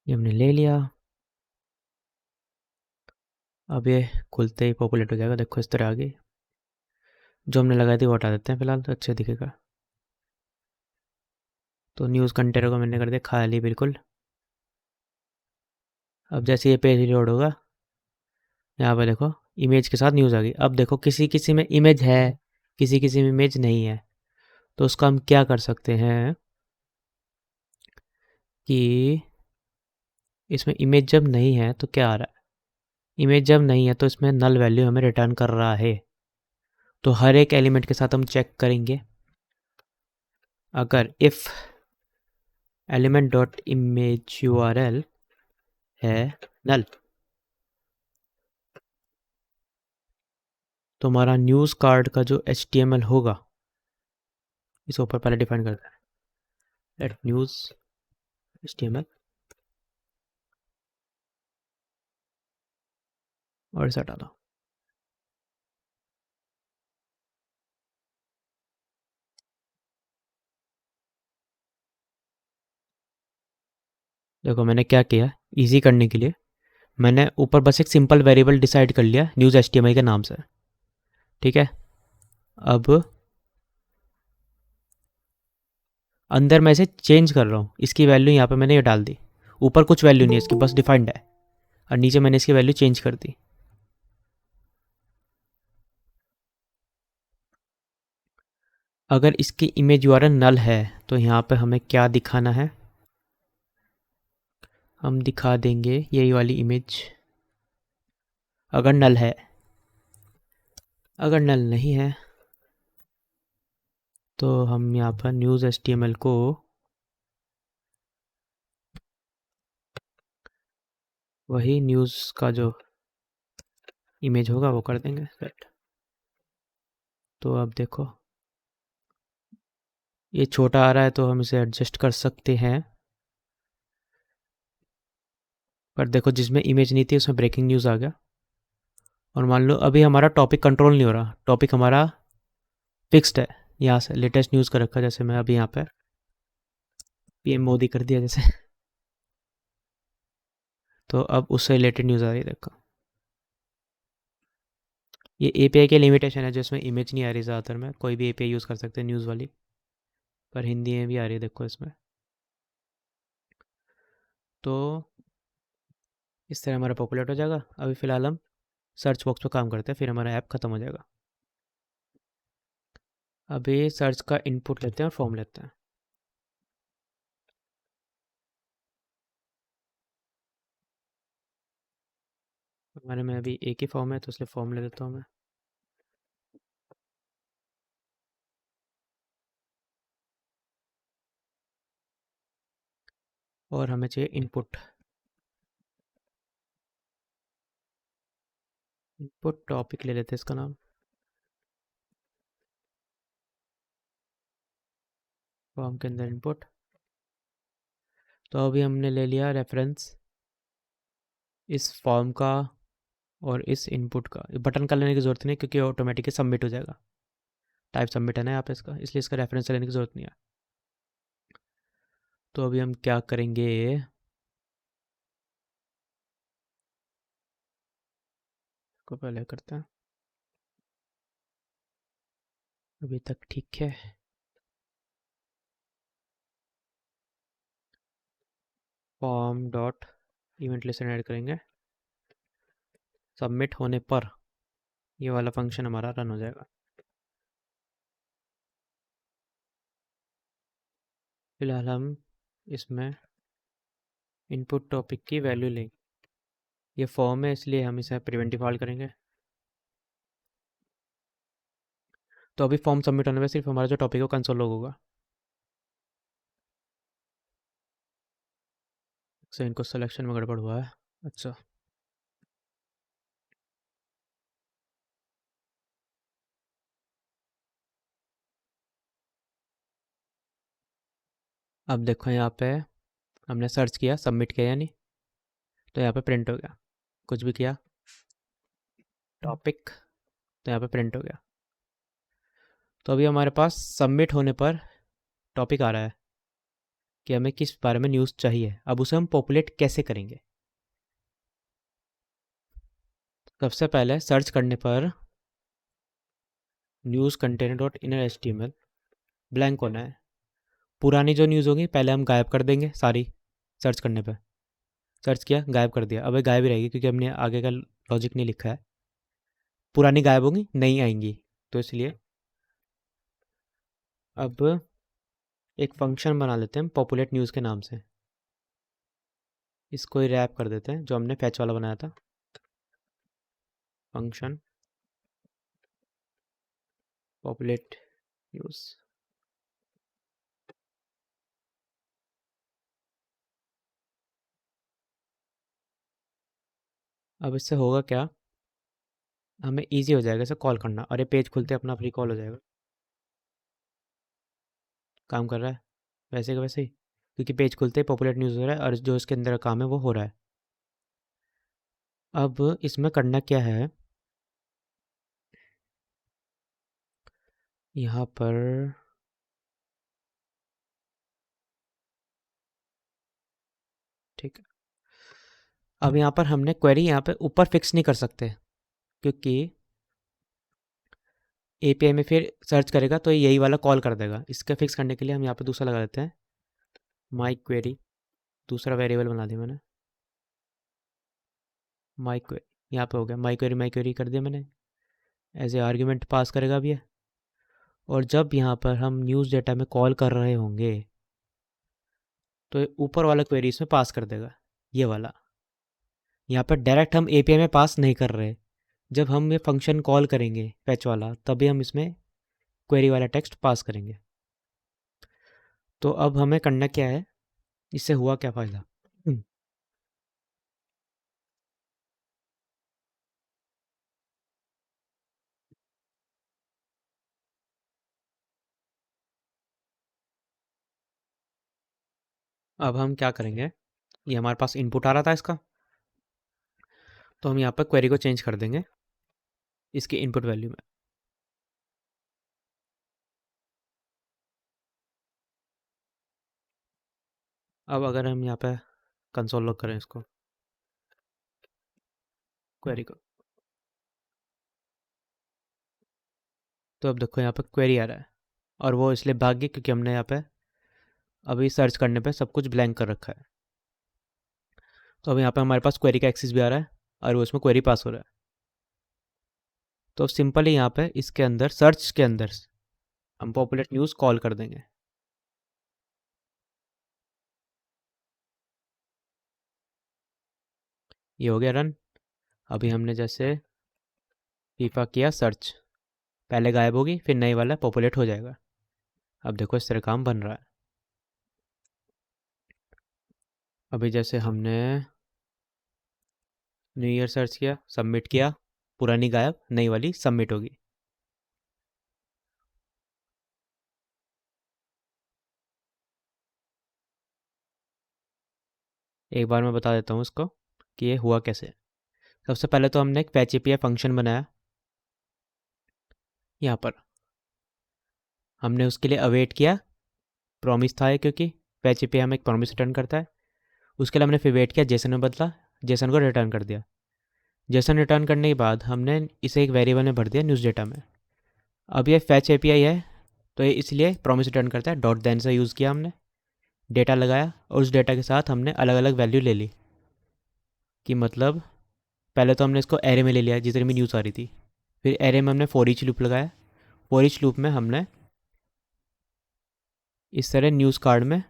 ये हमने ले लिया। अब ये खुलते ही पॉपुलेट हो जाएगा, देखो इस तरह आ गई। जो हमने लगाई थी वो हटा देते हैं फिलहाल, तो अच्छा दिखेगा। तो न्यूज़ कंटेनर को मैंने कर दिया खाली बिल्कुल। अब जैसे ये पेज लोड होगा, यहाँ पे देखो इमेज के साथ न्यूज़ आ गई। अब देखो किसी किसी में इमेज है, किसी किसी में इमेज नहीं है, तो उसका हम क्या कर सकते हैं कि इसमें इमेज जब नहीं है तो क्या आ रहा है, इमेज जब नहीं है तो इसमें नल वैल्यू हमें रिटर्न कर रहा है। तो हर एक एलिमेंट के साथ हम चेक करेंगे, अगर if element dot image URL है नल, तो हमारा न्यूज़ कार्ड का जो HTML होगा, इसे ऊपर पहले डिफाइन करते हैं, लेट न्यूज़ HTML, और इसे हटा दो। देखो मैंने क्या किया, इजी करने के लिए मैंने ऊपर बस एक सिंपल वेरिएबल डिसाइड कर लिया न्यूज़ HTML के नाम से, ठीक है। अब अंदर मैं इसे चेंज कर रहा हूँ, इसकी वैल्यू यहाँ पे मैंने ये डाल दी, ऊपर कुछ वैल्यू नहीं है इसकी, बस डिफाइंड है, और नीचे मैंने इसकी वैल्यू चेंज कर दी। अगर इसकी इमेज यूआरएल नल है तो यहाँ पे हमें क्या दिखाना है, हम दिखा देंगे यही वाली इमेज, अगर नल है। अगर नल नहीं है तो हम यहाँ पर न्यूज़ HTML को वही न्यूज़ का जो इमेज होगा वो कर देंगे सेट। तो अब देखो ये छोटा आ रहा है तो हम इसे एडजस्ट कर सकते हैं, पर देखो जिसमें इमेज नहीं थी उसमें ब्रेकिंग न्यूज़ आ गया। और मान लो अभी हमारा टॉपिक कंट्रोल नहीं हो रहा, टॉपिक हमारा फिक्स्ड है, यहाँ से लेटेस्ट न्यूज़ का रखा, जैसे मैं अभी यहाँ पे PM मोदी कर दिया जैसे तो अब उससे रिलेटेड न्यूज़ आ रही है, देखो ये API के लिमिटेशन है, जिसमें इमेज नहीं आ रही, ज़्यादातर में कोई भी API यूज़ कर सकते हैं न्यूज़ वाली, पर हिंदी में भी आ रही है देखो इसमें। तो इस तरह हमारा पॉपुलेट हो जाएगा। अभी फ़िलहाल हम सर्च बॉक्स पे काम करते हैं, फिर हमारा ऐप ख़त्म हो जाएगा। अभी सर्च का इनपुट लेते हैं और फॉर्म लेते हैं। हमारे में अभी एक ही फॉर्म है तो इसलिए फॉर्म ले लेता हूँ मैं। और हमें चाहिए इनपुट, इनपुट टॉपिक ले लेते हैं इसका नाम, फॉर्म के अंदर इनपुट। तो अभी हमने ले लिया रेफरेंस इस फॉर्म का और इस इनपुट का। बटन का लेने की ज़रूरत नहीं क्योंकि ऑटोमेटिकली सबमिट हो जाएगा। टाइप सबमिट है ना यहाँ पे इसका, इसलिए इसका रेफरेंस लेने की ज़रूरत नहीं है। तो अभी हम क्या करेंगे, को पहले करते हैं। अभी तक ठीक है। Form dot event listener add करेंगे। सबमिट होने पर ये वाला फंक्शन हमारा रन हो जाएगा। फिलहाल हम इसमें इनपुट टॉपिक की वैल्यू लेंगे। ये फॉर्म है इसलिए हम इसे प्रिवेंट डिफॉल्ट करेंगे। तो अभी फॉर्म सबमिट होने में सिर्फ हमारा जो टॉपिक है वो कंसोल लॉग होगा। सो इनको सिलेक्शन में गड़बड़ हुआ है। अच्छा, अब देखो यहाँ पे हमने सर्च किया, सबमिट किया यानी, तो यहाँ पे प्रिंट हो गया। कुछ भी किया टॉपिक, तो यहाँ पे प्रिंट हो गया। तो अभी हमारे पास सबमिट होने पर टॉपिक आ रहा है कि हमें किस बारे में न्यूज़ चाहिए। अब उसे हम पॉपुलेट कैसे करेंगे। सबसे पहले सर्च करने पर news container dot inner H T M L blank होना है। पुरानी जो न्यूज़ होगी पहले हम गायब कर देंगे सारी। सर्च करने पर सर्च किया, गायब कर दिया, अब ये गायब ही रहेगी क्योंकि हमने आगे का लॉजिक नहीं लिखा है। पुरानी गायब होंगी, नहीं आएंगी, तो इसलिए अब एक फंक्शन बना लेते हैं पॉपुलेट न्यूज़ के नाम से। इसको ही रैप कर देते हैं जो हमने फैच वाला बनाया था। Function populate news. अब इससे होगा क्या, हमें इजी हो जाएगा इसे कॉल करना, और ये पेज खुलते अपना फ्री कॉल हो जाएगा। काम कर रहा है वैसे का वैसे ही, क्योंकि पेज खुलते ही पॉपुलेट न्यूज़ हो रहा है और जो इसके अंदर काम है वो हो रहा है। अब इसमें करना क्या है, यहाँ पर ठीक है। अब यहाँ पर हमने क्वेरी यहाँ पे ऊपर फिक्स नहीं कर सकते क्योंकि एपीआई में फिर सर्च करेगा तो यही वाला कॉल कर देगा। इसका फिक्स करने के लिए हम यहाँ पे दूसरा लगा देते हैं, माई क्वेरी। दूसरा वेरिएबल बना दिया मैंने, माई क्वेरी। यहाँ पे हो गया माई क्वेरी कर दिया मैंने, एज ए आर्ग्यूमेंट पास करेगा अब ये। और जब यहाँ पर हम न्यूज़ डेटा में कॉल कर रहे होंगे तो ऊपर वाला क्वेरी इसमें पास कर देगा, ये वाला। यहाँ पर डायरेक्ट हम एपीआई में पास नहीं कर रहे, जब हम ये फंक्शन कॉल करेंगे फैच वाला तभी हम इसमें क्वेरी वाला टेक्स्ट पास करेंगे। तो अब हमें करना क्या है, इससे हुआ क्या फ़ायदा। अब हम क्या करेंगे, ये हमारे पास इनपुट आ रहा था इसका, तो हम यहाँ पर क्वेरी को चेंज कर देंगे इसकी इनपुट वैल्यू में। अब अगर हम यहाँ पे कंसोल लॉग करें इसको, क्वेरी को, तो अब देखो यहाँ पे क्वेरी आ रहा है, और वो इसलिए भाग गई क्योंकि हमने यहाँ पे अभी सर्च करने पे सब कुछ ब्लैंक कर रखा है। तो अब यहाँ पे हमारे पास क्वेरी का एक्सेस भी आ रहा है और वो इसमें क्वेरी पास हो रहा है। तो सिंपली यहाँ पे इसके अंदर सर्च के अंदर हम पॉपुलेट न्यूज़ कॉल कर देंगे। ये हो गया रन। अभी हमने जैसे फीफा किया सर्च, पहले गायब होगी फिर नई वाला पॉपुलेट हो जाएगा। अब देखो इस तरह काम बन रहा है। अभी जैसे हमने न्यू ईयर सर्च किया, सबमिट किया, पुरानी गायब, नई वाली सबमिट होगी। एक बार मैं बता देता हूँ उसको कि ये हुआ कैसे। सबसे पहले तो हमने एक फैच एपीआई फंक्शन बनाया यहाँ पर। हमने उसके लिए अवेट किया, प्रॉमिस था ये, क्योंकि फैच एपीआई हमें एक प्रॉमिस रिटर्न करता है। उसके लिए हमने फिर वेट किया, जेसन में बदला, जेसन को रिटर्न कर दिया। जेसन रिटर्न करने के बाद हमने इसे एक वेरिएबल में भर दिया न्यूज़ डेटा में। अब ये फैच एपीआई है तो ये इसलिए प्रॉमिस रिटर्न करता है। डॉट देन से यूज़ किया हमने, डेटा लगाया और उस डेटा के साथ हमने अलग अलग वैल्यू ले ली। कि मतलब पहले तो हमने इसको एरे में ले लिया जितनी भी न्यूज़ आ रही थी। फिर एरे में हमने फॉर ईच लूप लगाया। फॉर ईच लूप में हमने इस तरह न्यूज़ कार्ड में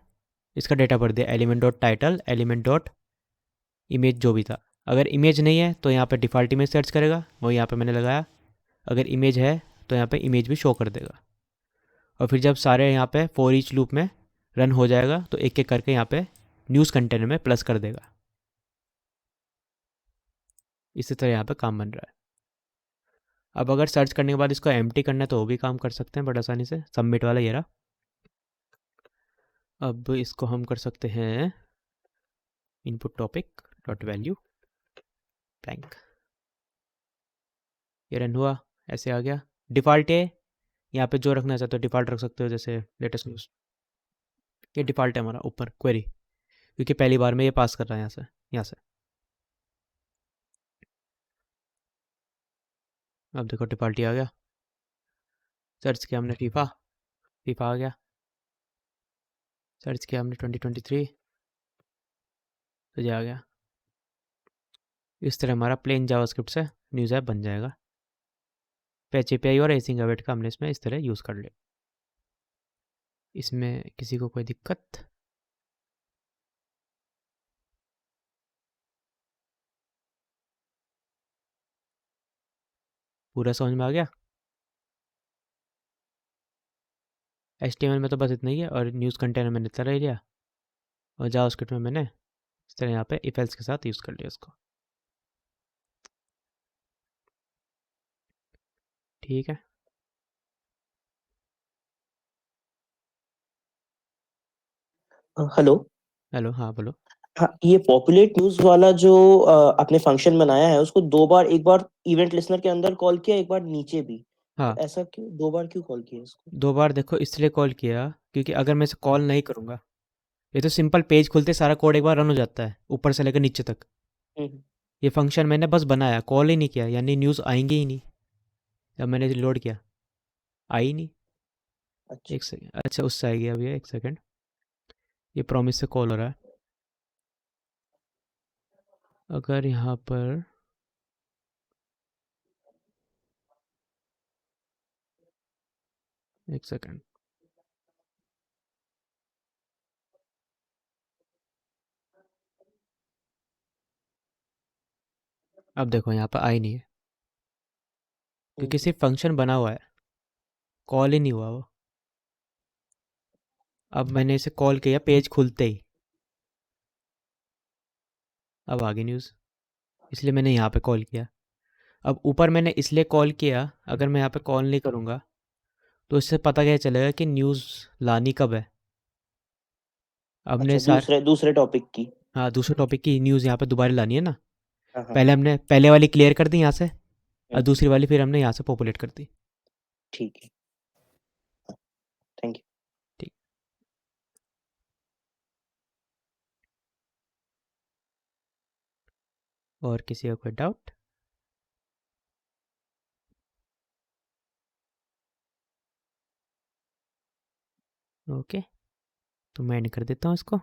इसका डेटा भर दिया, element dot title, element dot image जो भी था। अगर इमेज नहीं है तो यहाँ पे डिफ़ॉल्ट इमेज सर्च करेगा, वो यहाँ पे मैंने लगाया। अगर इमेज है तो यहाँ पे इमेज भी शो कर देगा। और फिर जब सारे यहाँ पे फॉर ईच लूप में रन हो जाएगा तो एक एक करके यहाँ पे न्यूज़ कंटेनर में प्लस कर देगा। इसी तरह यहाँ पे काम बन रहा है। अब अगर सर्च करने के बाद इसको एम्प्टी करना है तो वो भी काम कर सकते हैं बड़ा आसानी से। सबमिट वाला ये रहा। अब इसको हम कर सकते हैं input topic dot value blank. ये रन हुआ, ऐसे आ गया। डिफ़ॉल्ट है, यहाँ पे जो रखना चाहते हो डिफ़ॉल्ट रख सकते हो, जैसे लेटेस्ट न्यूज़। ये डिफ़ॉल्ट है हमारा ऊपर क्वेरी, क्योंकि पहली बार में ये पास कर रहा है यहाँ से। अब देखो डिफ़ॉल्ट ही आ गया। सर्च किया हमने फीफा, फीफा आ गया। सर्च किया हमने 2023, तो ये आ गया। इस तरह हमारा प्लेन जावास्क्रिप्ट से न्यूज़ ऐप बन जाएगा। पैच एपीआई और एसिंग अवेट का हमने इसमें इस तरह यूज़ कर लिया। इसमें किसी को कोई दिक्कत? पूरा समझ में आ गया? HTML में तो बस इतना ही है, और न्यूज़ कंटेनर मैंने इतना ले लिया, और जावास्क्रिप्ट में मैंने इस तरह यहाँ पे इफ एल्स के साथ यूज़ कर लिया इसको। ठीक है। हेलो। हेलो, हाँ बोलो। हाँ, ये पॉपुलेट न्यूज वाला जो आपने फंक्शन बनाया है उसको दो बार, एक बार इवेंट लिसनर के अंदर कॉल किया, एक बार नीचे भी। तो हाँ, ऐसा क्यों दो बार क्यों कॉल किया इसको? दो बार देखो इसलिए कॉल किया क्योंकि अगर मैं इसे कॉल नहीं करूँगा, ये तो सिंपल पेज खुलते सारा कोड एक बार रन हो जाता है ऊपर से लेकर नीचे तक। हम्म। ये फंक्शन मैंने बस बनाया, कॉल ही नहीं किया, यानी न्यूज़ आएंगी ही नहीं। जब मैंने लोड किया आई नहीं। अच्छा। एक सेकेंड, अच्छा उससे आएगी अभी, एक सेकेंड। ये प्रॉमिस से कॉल हो रहा है। अगर यहाँ पर एक सेकेंड, अब देखो यहाँ पर आई नहीं है क्योंकि हम्म। सिर्फ फंक्शन बना हुआ है, कॉल ही नहीं हुआ वो। अब मैंने इसे कॉल किया पेज खुलते ही, अब आ गई न्यूज़, इसलिए मैंने यहाँ पे कॉल किया। अब ऊपर मैंने इसलिए कॉल किया, अगर मैं यहाँ पे कॉल नहीं करूँगा तो इससे पता क्या चलेगा कि न्यूज़ लानी कब है। अब ने अच्छा, सार दूसरे दूसरे टॉपिक की। हाँ, दूसरे टॉपिक की न्यूज़ यहाँ पे दोबारा लानी है ना। हाँ हाँ। पहले हमने पहले वाली क्लियर कर दी यहाँ से, और हम्म। दूसरी वाली फिर हमने यहाँ से पॉपुलेट कर दी। ठीक है। Thank you. ठीक। और किसी का कोई डाउट? ओके, तो मैं एंड कर देता हूँ इसको।